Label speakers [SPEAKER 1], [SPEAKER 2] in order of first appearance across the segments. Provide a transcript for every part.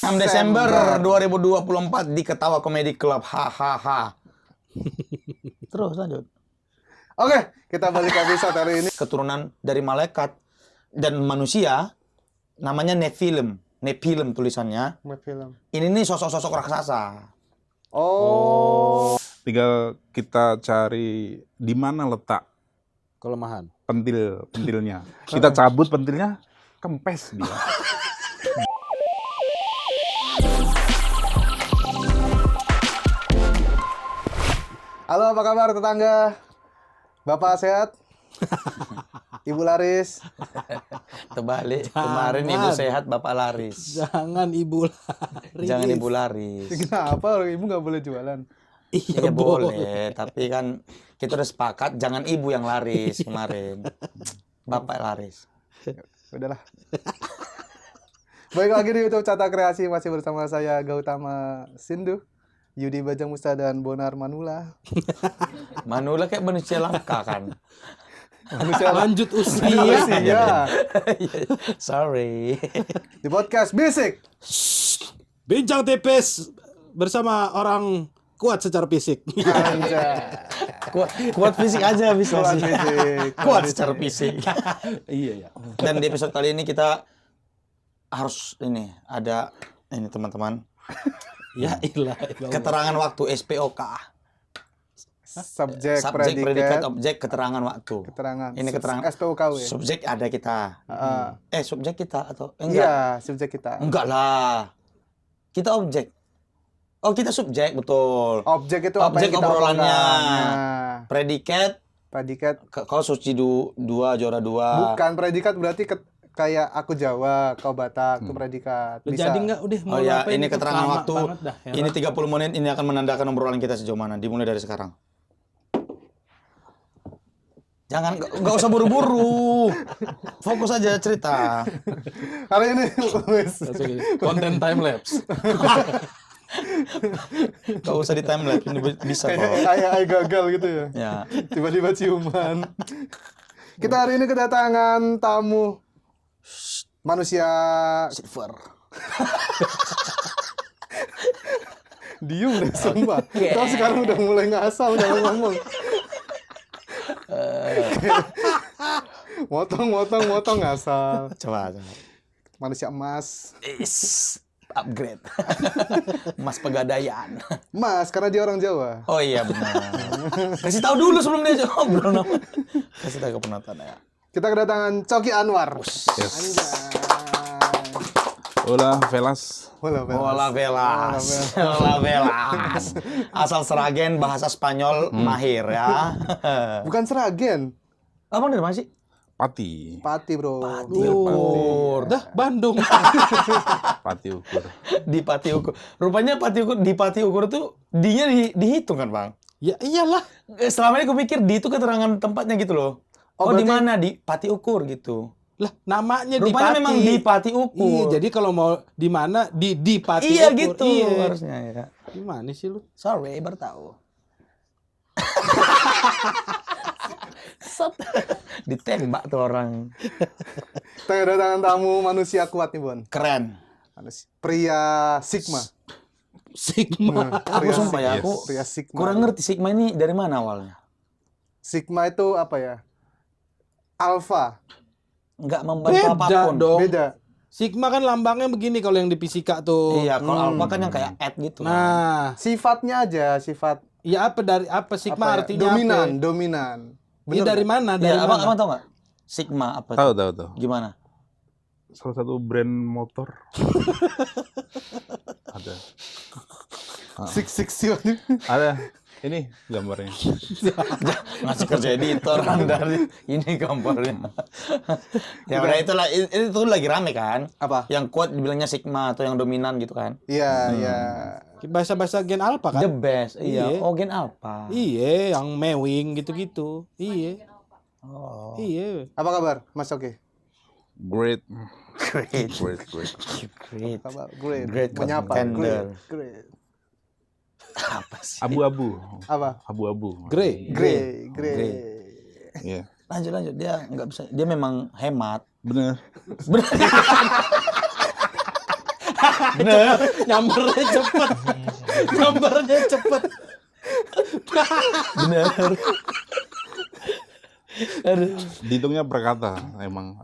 [SPEAKER 1] 6 Desember 2024 di Ketawa Comedy Club. Hahaha. Terus lanjut.
[SPEAKER 2] Oke, kita balik ke episode hari ini.
[SPEAKER 1] Keturunan dari malaikat dan manusia, namanya Nephilim. Nephilim tulisannya.
[SPEAKER 2] Film.
[SPEAKER 1] Ini nih sosok-sosok raksasa.
[SPEAKER 2] Oh.
[SPEAKER 3] Tinggal kita cari di mana letak
[SPEAKER 4] Kelemahan.
[SPEAKER 3] pentilnya. Kita cabut pentilnya, kempes dia.
[SPEAKER 2] Halo, apa kabar tetangga? Bapak sehat? Ibu laris?
[SPEAKER 1] Terbalik. Kemarin ibu sehat, bapak laris.
[SPEAKER 4] Jangan ibu laris.
[SPEAKER 1] Jangan ibu laris.
[SPEAKER 2] Kenapa orang ibu nggak boleh jualan?
[SPEAKER 1] Iya boleh, tapi kan kita udah sepakat jangan ibu yang laris kemarin. Bapak laris.
[SPEAKER 2] Udahlah. Baik lagi di YouTube Cata Kreasi, masih bersama saya Gautama Sindu, Yudi Bajang Musta, dan Bonar Manula.
[SPEAKER 1] Manula kayak manusia langka kan.
[SPEAKER 2] Manusia
[SPEAKER 4] Lanjut usia.
[SPEAKER 2] Iya.
[SPEAKER 1] Sorry.
[SPEAKER 2] Di podcast Basic.
[SPEAKER 4] Bincang tipis bersama orang kuat secara fisik.
[SPEAKER 2] Anjay.
[SPEAKER 1] Kuat fisik aja bisa
[SPEAKER 2] Kuat
[SPEAKER 1] sih.
[SPEAKER 2] fisik.
[SPEAKER 1] Kuat secara fisik.
[SPEAKER 4] Iya ya.
[SPEAKER 1] Dan di episode kali ini kita harus ada teman-teman,
[SPEAKER 4] Ya ilah.
[SPEAKER 1] keterangan waktu SPOK.
[SPEAKER 2] Subjek,
[SPEAKER 1] Subjek, predikat,
[SPEAKER 2] predikat,
[SPEAKER 1] objek, keterangan waktu.
[SPEAKER 2] keterangan.
[SPEAKER 1] Ini keterangan.
[SPEAKER 2] SPOKW.
[SPEAKER 1] Subjek ada kita. Subjek kita atau enggak?
[SPEAKER 2] Iya, subjek kita.
[SPEAKER 1] Enggak lah. Kita objek. Oh, kita subjek, betul.
[SPEAKER 2] Objek itu
[SPEAKER 1] Objek
[SPEAKER 2] apa yang kita
[SPEAKER 1] obrolannya.
[SPEAKER 2] obrolkan.
[SPEAKER 1] Predikat,
[SPEAKER 2] Predikat
[SPEAKER 1] kau suci dua, juara dua.
[SPEAKER 2] bukan predikat, berarti kayak aku Jawa, kau Batak, itu predikat. Bisa.
[SPEAKER 4] Jadi enggak udah mau
[SPEAKER 1] Oh ya,
[SPEAKER 4] ngapain
[SPEAKER 1] ini
[SPEAKER 4] itu
[SPEAKER 1] keterangan
[SPEAKER 4] lama
[SPEAKER 1] waktu.
[SPEAKER 4] banget dah, ya.
[SPEAKER 1] Ini 30 menit, ini akan menandakan obrolan kita sejauh mana. Dimulai dari sekarang. Jangan, nggak usah buru-buru. Fokus aja cerita.
[SPEAKER 2] Hari ini wes.
[SPEAKER 4] Konten time lapse.
[SPEAKER 1] Nggak usah di time lapse, ini bisa kok.
[SPEAKER 2] Kayak gagal gitu ya.
[SPEAKER 1] Ya.
[SPEAKER 2] Tiba-tiba ciuman. Kita hari ini kedatangan tamu manusia
[SPEAKER 1] Silver.
[SPEAKER 2] diem deh, sumpah. Kau sekarang udah mulai ngasal dalam ngomong. Motong ngasal.
[SPEAKER 1] Coba.
[SPEAKER 2] Manusia emas.
[SPEAKER 1] Upgrade. Mas Pegadaian.
[SPEAKER 2] Mas, karena dia orang Jawa.
[SPEAKER 1] Oh iya benar. Kasih tahu dulu sebelum dia ngobrol nama. Kasih tahu ke penonton ya.
[SPEAKER 2] Kita kedatangan Coki Anwar.
[SPEAKER 3] Yes.
[SPEAKER 2] Anjay.
[SPEAKER 3] Hola, Velas.
[SPEAKER 2] Hola, Bel.
[SPEAKER 1] Hola Velas. Hola Velas. Asal Seragen, bahasa Spanyol mahir ya.
[SPEAKER 2] Bukan Seragen.
[SPEAKER 1] Abang dari mana sih?
[SPEAKER 3] Pati.
[SPEAKER 2] Pati, bro.
[SPEAKER 1] Ukur.
[SPEAKER 4] Dah Bandung.
[SPEAKER 3] Pati ukur.
[SPEAKER 1] Di Pati Ukur. Rupanya di Pati Ukur tuh D-nya dihitung kan, Bang?
[SPEAKER 4] Ya iyalah.
[SPEAKER 1] Selama ini aku pikir D itu keterangan tempatnya gitu loh. Oh, di
[SPEAKER 2] berarti-
[SPEAKER 1] mana? Di Pati Ukur gitu.
[SPEAKER 4] Lah namanya
[SPEAKER 1] Rupanya
[SPEAKER 4] di Pati.
[SPEAKER 1] memang di Pati Ukur.
[SPEAKER 4] Iya, jadi kalau mau di mana di Pati
[SPEAKER 1] Iya
[SPEAKER 4] Ukur.
[SPEAKER 1] gitu
[SPEAKER 4] Iya.
[SPEAKER 1] harusnya ya.
[SPEAKER 4] Gimana sih lu?
[SPEAKER 1] Sorry, baru tahu. Set. Ditembak tuh orang.
[SPEAKER 2] Kita kedatangan tamu manusia kuat nih, Bon.
[SPEAKER 1] Keren.
[SPEAKER 2] Pria Sigma.
[SPEAKER 4] Sigma.
[SPEAKER 1] Aku
[SPEAKER 2] Pria
[SPEAKER 1] sumpah ya,
[SPEAKER 3] Yes.
[SPEAKER 1] aku
[SPEAKER 2] Pria Sigma.
[SPEAKER 1] kurang ngerti Sigma ini dari mana awalnya.
[SPEAKER 2] Sigma itu apa ya? Alpha.
[SPEAKER 1] Nggak membantu
[SPEAKER 4] Beda
[SPEAKER 1] apapun.
[SPEAKER 4] dong.
[SPEAKER 2] Beda.
[SPEAKER 4] Sigma kan lambangnya begini kalau yang di fisika tuh.
[SPEAKER 1] Iya, kalau alpha kan yang kayak at gitu. kan.
[SPEAKER 4] Nah,
[SPEAKER 2] Sifatnya aja, sifat
[SPEAKER 4] ya apa dari apa Sigma
[SPEAKER 2] apa ya?
[SPEAKER 4] artinya
[SPEAKER 2] dominan,
[SPEAKER 4] apa?
[SPEAKER 2] dominan.
[SPEAKER 4] Iya dari mana? Dari
[SPEAKER 1] Iya, abang
[SPEAKER 4] mana?
[SPEAKER 1] tau nggak? Sigma apa?
[SPEAKER 3] Tahu,
[SPEAKER 1] tuh?
[SPEAKER 3] tahu.
[SPEAKER 1] Gimana?
[SPEAKER 3] Salah satu brand motor. Ada.
[SPEAKER 2] Six.
[SPEAKER 3] Ada. Ini gambarnya.
[SPEAKER 1] Ngasih kerja editor dari ini gambarnya. Ya udah itulah itu lagi rame kan.
[SPEAKER 2] Apa?
[SPEAKER 1] Yang kuat dibilangnya Sigma atau yang dominan gitu kan.
[SPEAKER 2] Iya, iya.
[SPEAKER 4] Bahasa-bahasa gen alpha kan?
[SPEAKER 1] The best. Iya.
[SPEAKER 4] Iya.
[SPEAKER 1] Oh, gen alpha.
[SPEAKER 4] Iya, yang mewing gitu-gitu. Iya.
[SPEAKER 1] Oh.
[SPEAKER 4] Iya.
[SPEAKER 2] Apa kabar, Mas Oki?
[SPEAKER 3] Great.
[SPEAKER 1] Great.
[SPEAKER 3] Great.
[SPEAKER 1] Great.
[SPEAKER 2] Kabar great.
[SPEAKER 1] Great
[SPEAKER 2] Menyapa.
[SPEAKER 1] contender.
[SPEAKER 2] Great.
[SPEAKER 1] Apa sih?
[SPEAKER 3] Abu-abu.
[SPEAKER 2] Apa?
[SPEAKER 3] Abu-abu.
[SPEAKER 4] Grey.
[SPEAKER 2] Grey.
[SPEAKER 3] Iya.
[SPEAKER 1] Lanjut. Dia nggak bisa. Dia memang hemat.
[SPEAKER 3] Bener.
[SPEAKER 1] Bener. Bener.
[SPEAKER 4] Nyambernya cepet. Nyambernya cepet.
[SPEAKER 1] Bener. Aduh.
[SPEAKER 3] Dihitungnya per kata emang.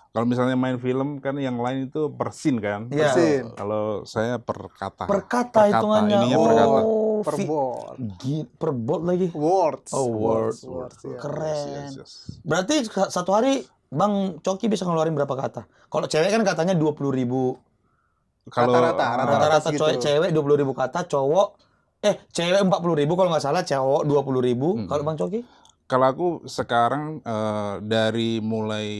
[SPEAKER 3] Kalau misalnya main film kan yang lain itu per scene kan.
[SPEAKER 1] Iya.
[SPEAKER 2] Persin.
[SPEAKER 3] Kalau saya per kata.
[SPEAKER 1] Per kata hitungannya.
[SPEAKER 3] Ininya per kata.
[SPEAKER 2] Per bot.
[SPEAKER 1] Per bot lagi.
[SPEAKER 2] Words.
[SPEAKER 1] Oh, words.
[SPEAKER 2] ya.
[SPEAKER 1] Keren.
[SPEAKER 3] Yes.
[SPEAKER 1] Berarti satu hari Bang Coki bisa ngeluarin berapa kata? Kalau cewek kan katanya 20.000.
[SPEAKER 3] Kalau
[SPEAKER 1] Rata-rata
[SPEAKER 2] segitu.
[SPEAKER 1] cewek 20.000 kata, cowok cewek 40.000 kalau nggak salah, cowok 20.000. Kalau Bang Coki?
[SPEAKER 3] kalau aku sekarang dari mulai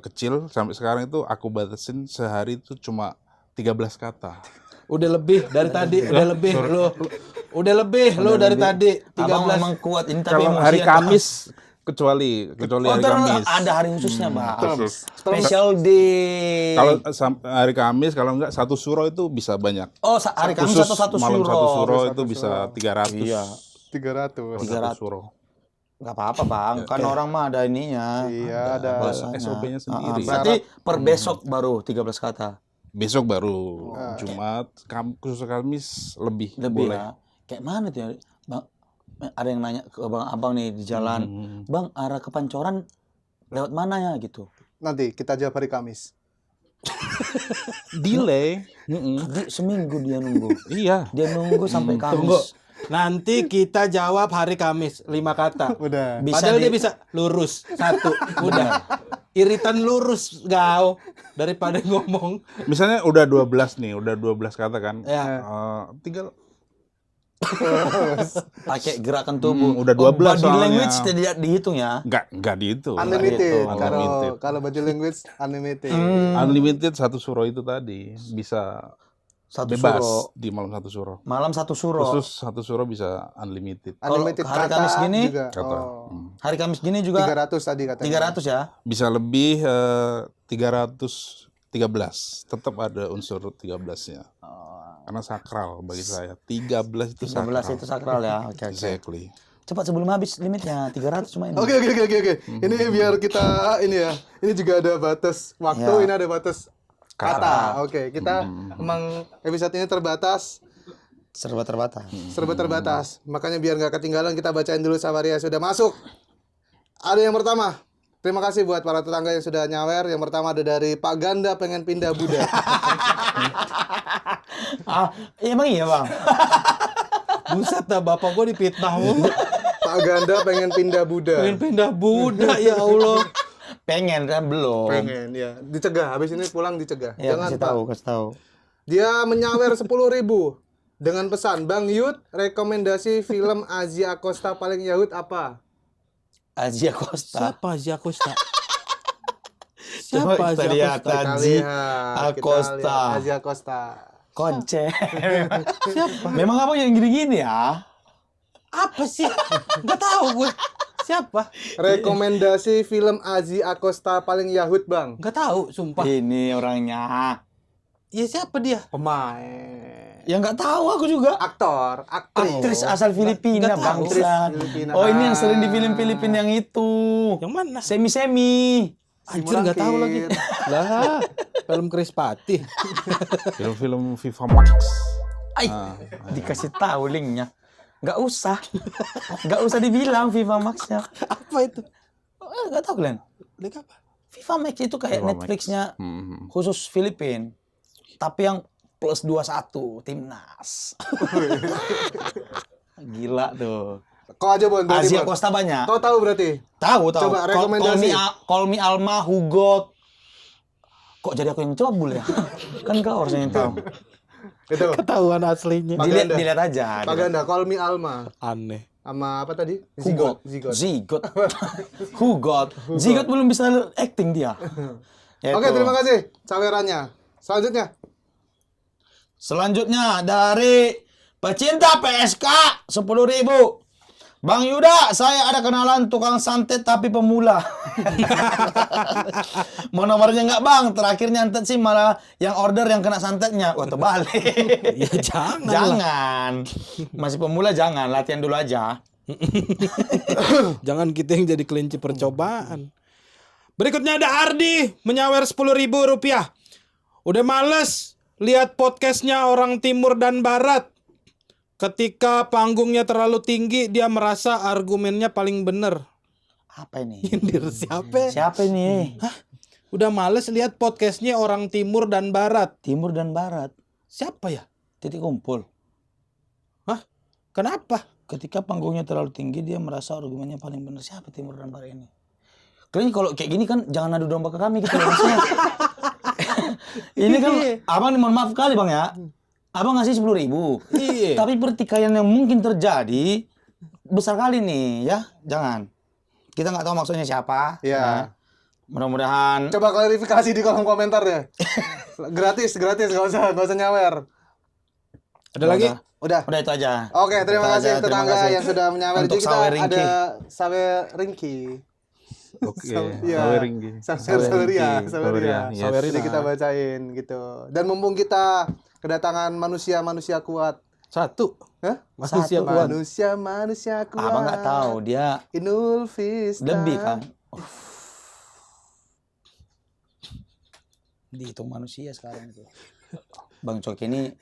[SPEAKER 3] kecil sampai sekarang itu aku batasin sehari itu cuma 13 kata.
[SPEAKER 4] Udah lebih dari tadi, udah lebih lo. Udah lebih lo dari tadi.
[SPEAKER 1] Abang
[SPEAKER 4] 13.
[SPEAKER 1] memang kuat ini tapi
[SPEAKER 3] Kalau
[SPEAKER 1] emosian,
[SPEAKER 3] hari
[SPEAKER 1] Bang.
[SPEAKER 3] Kamis kecuali hari Kamis.
[SPEAKER 1] Ada hari khususnya, Bang.
[SPEAKER 3] Khusus.
[SPEAKER 1] Special day.
[SPEAKER 3] Kalau hari Kamis kalau enggak satu suro itu bisa banyak.
[SPEAKER 1] Oh, hari Kamis
[SPEAKER 3] Khusus
[SPEAKER 1] satu
[SPEAKER 3] malam
[SPEAKER 1] suro.
[SPEAKER 3] satu suro
[SPEAKER 2] Satu
[SPEAKER 3] itu bisa 300.
[SPEAKER 1] Iya.
[SPEAKER 2] 300.
[SPEAKER 1] 300.
[SPEAKER 3] Satu suro.
[SPEAKER 1] Nggak apa-apa, Bang. Kan orang mah ada ininya.
[SPEAKER 2] Iya, ada
[SPEAKER 1] bahasanya.
[SPEAKER 3] SOP-nya sendiri.
[SPEAKER 1] Berarti per besok baru 13 kata.
[SPEAKER 3] Besok baru Jumat, khusus Kamis lebih
[SPEAKER 1] Lebih
[SPEAKER 3] boleh.
[SPEAKER 1] ya. Kayak mana tuh ya? Bang, ada yang nanya ke abang nih di jalan. Bang, arah ke Pancoran lewat mana ya gitu.
[SPEAKER 2] Nanti kita jawab hari Kamis.
[SPEAKER 3] Delay.
[SPEAKER 1] Seminggu dia nunggu.
[SPEAKER 3] Iya.
[SPEAKER 1] Dia nunggu sampai
[SPEAKER 4] Tunggu.
[SPEAKER 1] Kamis.
[SPEAKER 4] Nanti kita jawab hari Kamis 5 kata.
[SPEAKER 2] Udah.
[SPEAKER 1] Bisa
[SPEAKER 4] Padahal
[SPEAKER 1] di-
[SPEAKER 4] dia bisa lurus 1. Udah. Iritan lurus gau daripada ngomong.
[SPEAKER 3] Misalnya udah 12 nih, udah 12 kata kan.
[SPEAKER 4] Ya.
[SPEAKER 3] Tinggal
[SPEAKER 1] Pakai gerakan tubuh.
[SPEAKER 3] udah 12
[SPEAKER 1] body
[SPEAKER 3] soalnya.
[SPEAKER 1] language tidak dihitung ya.
[SPEAKER 3] enggak dihitung.
[SPEAKER 2] Unlimited.
[SPEAKER 1] Gitu.
[SPEAKER 2] Kalau
[SPEAKER 3] Unlimited.
[SPEAKER 2] kalau baju language unlimited.
[SPEAKER 3] Unlimited satu suro itu tadi bisa
[SPEAKER 1] Satu
[SPEAKER 3] bebas
[SPEAKER 1] suro.
[SPEAKER 3] di malam satu suro.
[SPEAKER 1] Malam satu suro.
[SPEAKER 3] Khusus satu suro bisa unlimited.
[SPEAKER 1] Kalau
[SPEAKER 2] Unlimited
[SPEAKER 1] hari
[SPEAKER 2] kata
[SPEAKER 1] Kamis gini,
[SPEAKER 2] juga.
[SPEAKER 3] Kata.
[SPEAKER 2] Oh.
[SPEAKER 1] Hari Kamis gini juga
[SPEAKER 2] 300 tadi katanya.
[SPEAKER 1] 300 ya.
[SPEAKER 3] Bisa lebih 313. Tetap ada unsur 13-nya. Karena sakral bagi saya. 13 itu
[SPEAKER 1] 13
[SPEAKER 3] sakral.
[SPEAKER 1] itu sakral ya. Oke.
[SPEAKER 3] Exactly.
[SPEAKER 1] Cepat sebelum habis limitnya 300 cuma ini.
[SPEAKER 2] Oke. Ini biar kita ini ya. Ini juga ada batas waktu,
[SPEAKER 1] Ya.
[SPEAKER 2] ini ada batas kata. Oke, kita emang episode ini terbatas,
[SPEAKER 1] Serba terbatas.
[SPEAKER 2] serba terbatas. Makanya biar nggak ketinggalan kita bacain dulu Sabaria sudah masuk. Ada yang pertama. Terima kasih buat para tetangga yang sudah nyawer. Yang pertama ada dari Pak Ganda pengen pindah Buddha.
[SPEAKER 1] Emang iya, Bang.
[SPEAKER 4] Buset dah bapak gua dipitnah mulu.
[SPEAKER 2] Pak Ganda pengen pindah Buddha.
[SPEAKER 4] Pengen pindah Buddha ya Allah.
[SPEAKER 1] Pengen kan belum.
[SPEAKER 2] Pengen ya. Dicegah, habis ini pulang dicegah.
[SPEAKER 1] Ya,
[SPEAKER 2] Jangan
[SPEAKER 1] kasih
[SPEAKER 2] Pak.
[SPEAKER 1] tahu, kasih tahu.
[SPEAKER 2] Dia menyawer 10.000 dengan pesan, Bang Yud, rekomendasi film Asia Costa paling Yahud apa?
[SPEAKER 1] Asia Costa.
[SPEAKER 4] Siapa Asia Costa?
[SPEAKER 1] Coba
[SPEAKER 4] Siapa
[SPEAKER 1] kita
[SPEAKER 4] Asia
[SPEAKER 1] lihat.
[SPEAKER 4] Costa?
[SPEAKER 2] Kita
[SPEAKER 1] Azi
[SPEAKER 2] lihat, kita
[SPEAKER 1] Acosta.
[SPEAKER 2] lihat Asia Costa.
[SPEAKER 1] Konce.
[SPEAKER 4] Siapa?
[SPEAKER 1] Memang abang yang gini-gini ya?
[SPEAKER 4] Apa sih? Enggak tahu gue. Siapa?
[SPEAKER 2] Rekomendasi film Asia Acosta paling Yahud, Bang.
[SPEAKER 4] Enggak tahu, sumpah.
[SPEAKER 1] Ini orangnya.
[SPEAKER 4] Ya siapa dia?
[SPEAKER 2] Pemain.
[SPEAKER 1] Ya nggak tahu aku juga.
[SPEAKER 2] Aktor,
[SPEAKER 1] Aktris asal Filipina,
[SPEAKER 4] nggak tahu.
[SPEAKER 1] bangsa.
[SPEAKER 2] Aktris Filipina.
[SPEAKER 1] Oh, ini yang sering di film Filipina yang itu.
[SPEAKER 4] Yang mana?
[SPEAKER 1] Semi-semi.
[SPEAKER 4] Anjir enggak tahu lagi. Lah, film Chris Pati.
[SPEAKER 3] Film-film FIFA Max.
[SPEAKER 1] Ay, dikasih tahu linknya. Nggak usah. Nggak usah dibilang FIFA Max-nya.
[SPEAKER 4] Apa itu?
[SPEAKER 1] Nggak tahu kalian.
[SPEAKER 4] Link apa?
[SPEAKER 1] FIFA Max itu kayak
[SPEAKER 3] FIFA Max.
[SPEAKER 1] Netflix-nya
[SPEAKER 3] Hmm.
[SPEAKER 1] khusus Filipin. Tapi yang plus 21 timnas. Gila tuh.
[SPEAKER 2] Kau aja, Bon. berarti,
[SPEAKER 1] Asia
[SPEAKER 2] Bon.
[SPEAKER 1] Costa banyak.
[SPEAKER 2] Kau tahu berarti?
[SPEAKER 1] Tahu.
[SPEAKER 2] Coba rekomendasi.
[SPEAKER 1] Call me Alma, Hugo. Kok jadi aku yang cabul ya? Kan kau harusnya yang tahu.
[SPEAKER 2] Itu.
[SPEAKER 4] Ketahuan aslinya.
[SPEAKER 2] Pak Ganda.
[SPEAKER 1] Dilihat aja.
[SPEAKER 2] Pak Ganda, Call Me Alma.
[SPEAKER 4] Aneh.
[SPEAKER 2] Sama apa tadi?
[SPEAKER 1] Hugot.
[SPEAKER 2] Zigot.
[SPEAKER 1] Hugot. Zigot belum bisa acting dia.
[SPEAKER 2] Oke, terima kasih sawerannya. Selanjutnya.
[SPEAKER 1] Selanjutnya dari pecinta PSK 10.000. Bang Yuda, saya ada kenalan tukang santet tapi pemula. Mau nomornya nggak, Bang? Terakhir nyantet sih malah yang order yang kena santetnya. Wah, terbalik.
[SPEAKER 4] Ya jangan lah.
[SPEAKER 1] Jangan. Masih pemula jangan, latihan dulu aja.
[SPEAKER 4] Jangan kita yang jadi kelinci percobaan. Berikutnya ada Ardi menyawer 10.000 rupiah. Udah males lihat podcastnya orang timur dan barat. Ketika panggungnya terlalu tinggi, dia merasa argumennya paling bener.
[SPEAKER 1] Apa ini?
[SPEAKER 4] Nyindir siapa?
[SPEAKER 1] Siapa ini?
[SPEAKER 4] Udah males lihat podcastnya orang timur dan barat.
[SPEAKER 1] Timur dan Barat.
[SPEAKER 4] Siapa ya?
[SPEAKER 1] Titik kumpul.
[SPEAKER 4] Hah? Kenapa?
[SPEAKER 1] Ketika panggungnya terlalu tinggi, dia merasa argumennya paling benar. Siapa Timur dan Barat ini? Kalian kalau kayak gini kan jangan adu domba ke kami gitu loh, maksudnya. Ini kan abang mohon maaf kali bang ya. Abang ngasih 10.000.
[SPEAKER 4] Iya.
[SPEAKER 1] Tapi pertikaian yang mungkin terjadi besar kali nih ya. Jangan. Kita nggak tahu maksudnya siapa.
[SPEAKER 2] Iya.
[SPEAKER 1] Ya. Mudah-mudahan.
[SPEAKER 2] Coba klarifikasi di kolom komentar ya. Gratis, nggak usah nyawer.
[SPEAKER 4] Ada lagi?
[SPEAKER 2] Udah.
[SPEAKER 1] Udah itu aja.
[SPEAKER 2] Oke, terima
[SPEAKER 1] Itu
[SPEAKER 2] kasih
[SPEAKER 1] aja, terima
[SPEAKER 2] tetangga
[SPEAKER 1] kasih.
[SPEAKER 2] yang sudah menyawer.
[SPEAKER 1] Untuk
[SPEAKER 2] Jadi kita
[SPEAKER 1] sawe ringki.
[SPEAKER 2] ada sawe ringki.
[SPEAKER 3] Oke,
[SPEAKER 2] Iya.
[SPEAKER 3] Saweringgi.
[SPEAKER 2] Saweria.
[SPEAKER 3] Saweria, yes.
[SPEAKER 2] Jadi kita bacain gitu. Dan mumpung kita kedatangan manusia kuat.
[SPEAKER 4] Satu.
[SPEAKER 2] Hah?
[SPEAKER 4] Manusia kuat.
[SPEAKER 2] Manusia kuat.
[SPEAKER 1] Abang nggak tahu dia
[SPEAKER 2] Inul Vista.
[SPEAKER 1] lebih kan. Dihitung manusia sekarang itu. Bang Coki ini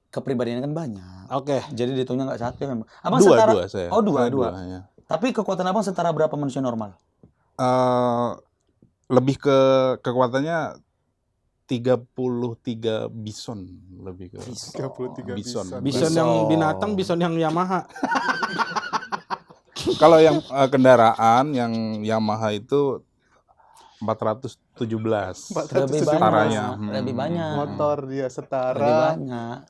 [SPEAKER 1] kepribadiannya kan banyak.
[SPEAKER 4] Oke.
[SPEAKER 1] Jadi dihitungnya nggak satu kan. Abang
[SPEAKER 3] Dua
[SPEAKER 1] setara.
[SPEAKER 3] saya.
[SPEAKER 1] Oh dua.
[SPEAKER 3] Ya.
[SPEAKER 1] Tapi kekuatan abang setara berapa manusia normal?
[SPEAKER 3] Lebih ke kekuatannya 33 bison lebih ke
[SPEAKER 2] 33
[SPEAKER 3] bison.
[SPEAKER 4] Bison yang binatang, bison yang Yamaha.
[SPEAKER 3] Kalau yang kendaraan yang Yamaha itu 417
[SPEAKER 1] Lebih
[SPEAKER 3] setaranya.
[SPEAKER 1] banyak. Lebih banyak.
[SPEAKER 2] Motor dia
[SPEAKER 1] Lebih
[SPEAKER 2] setara.
[SPEAKER 1] banyak.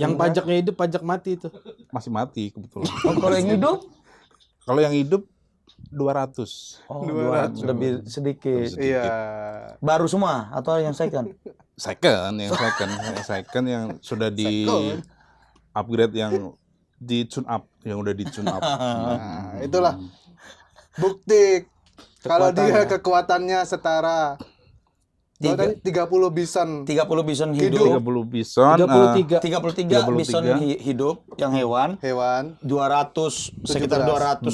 [SPEAKER 4] Yang pajaknya hidup, pajak mati itu.
[SPEAKER 3] Masih mati kebetulan.
[SPEAKER 1] Oh, kalau yang hidup?
[SPEAKER 3] Kalau yang hidup 200.
[SPEAKER 1] Oh,
[SPEAKER 2] 200.
[SPEAKER 1] lebih sedikit.
[SPEAKER 2] Iya.
[SPEAKER 1] Baru semua atau yang second?
[SPEAKER 3] Second yang sudah di upgrade, yang di tune up, yang udah di tune up.
[SPEAKER 2] Nah, itulah bukti kalau dia kekuatannya setara. Kalau tadi 30 bison.
[SPEAKER 1] 30 bison
[SPEAKER 3] 30
[SPEAKER 1] hidup.
[SPEAKER 3] bison,
[SPEAKER 4] 33.
[SPEAKER 1] 33 bison hidup yang hewan.
[SPEAKER 2] 200
[SPEAKER 1] Sekitar 217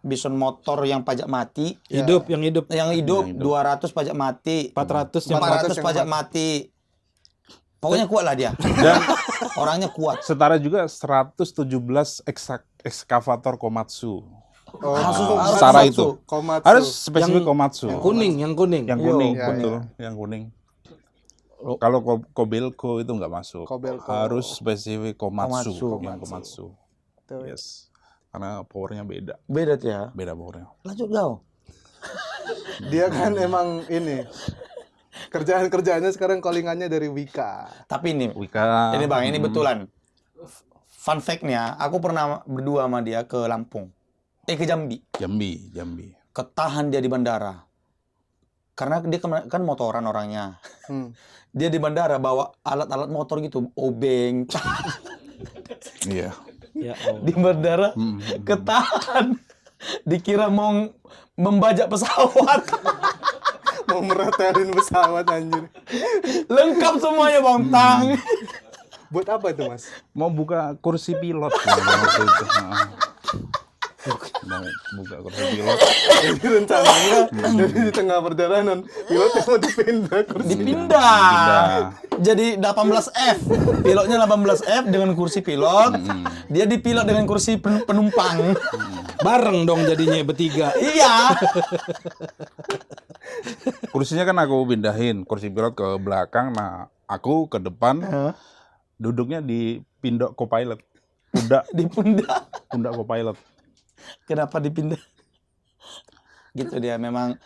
[SPEAKER 1] bison motor yang pajak mati.
[SPEAKER 4] Hidup, yang hidup.
[SPEAKER 1] Yang hidup 200 pajak mati.
[SPEAKER 4] 400 yang
[SPEAKER 1] 400
[SPEAKER 2] yang
[SPEAKER 1] pajak mati. Pokoknya kuat lah dia.
[SPEAKER 3] dan
[SPEAKER 1] Orangnya kuat.
[SPEAKER 3] setara juga 117 ekskavator Komatsu.
[SPEAKER 1] Harus
[SPEAKER 3] Setara
[SPEAKER 1] satu.
[SPEAKER 3] itu.
[SPEAKER 2] Komatsu.
[SPEAKER 3] Harus spesifik Komatsu.
[SPEAKER 4] Yang kuning.
[SPEAKER 3] Yang
[SPEAKER 1] Yo,
[SPEAKER 3] kuning,
[SPEAKER 2] iya,
[SPEAKER 3] betul. Yang kuning. Kalau Kobelco itu nggak masuk.
[SPEAKER 2] Kobelco.
[SPEAKER 3] Harus spesifik Komatsu.
[SPEAKER 1] Komatsu.
[SPEAKER 3] Yang Komatsu.
[SPEAKER 2] Tuh.
[SPEAKER 3] Yes. Karena powernya beda.
[SPEAKER 1] Beda tuh ya.
[SPEAKER 3] Beda powernya.
[SPEAKER 1] Lanjut kau.
[SPEAKER 2] Dia kan emang ini kerjaan-kerjaannya sekarang callingannya dari Wika.
[SPEAKER 1] Tapi ini
[SPEAKER 3] Wika.
[SPEAKER 1] Ini bang, ini betulan. Fun fact-nya, aku pernah berdua sama dia ke Lampung. Ke Jambi.
[SPEAKER 3] Jambi.
[SPEAKER 1] Ketahan dia di bandara. Karena dia kan motoran orangnya. Dia di bandara bawa alat-alat motor gitu, obeng.
[SPEAKER 3] Iya.
[SPEAKER 4] Ya Allah.
[SPEAKER 1] Di bandara ketahan. Dikira mau membajak pesawat.
[SPEAKER 2] Mau meretelin pesawat anjir.
[SPEAKER 1] Lengkap semuanya bang, tang.
[SPEAKER 2] Buat apa itu, Mas?
[SPEAKER 3] Mau buka kursi pilot waktu itu. Mau buka kursi pilot.
[SPEAKER 2] Jadi rencananya dari di tengah perjalanan pilotnya mau dipindah kursi.
[SPEAKER 1] Dipindah. Jadi 18F. Pilotnya 18F dengan kursi pilot. Dia dipilot dengan kursi penumpang.
[SPEAKER 4] Bareng dong jadinya bertiga.
[SPEAKER 1] Iya.
[SPEAKER 3] Kursinya kan aku pindahin, kursi pilot ke belakang, nah aku ke depan, duduknya di pindok co-pilot.
[SPEAKER 1] Dipindah.
[SPEAKER 3] Pundak co-pilot.
[SPEAKER 1] Kenapa dipindah? Gitu dia memang.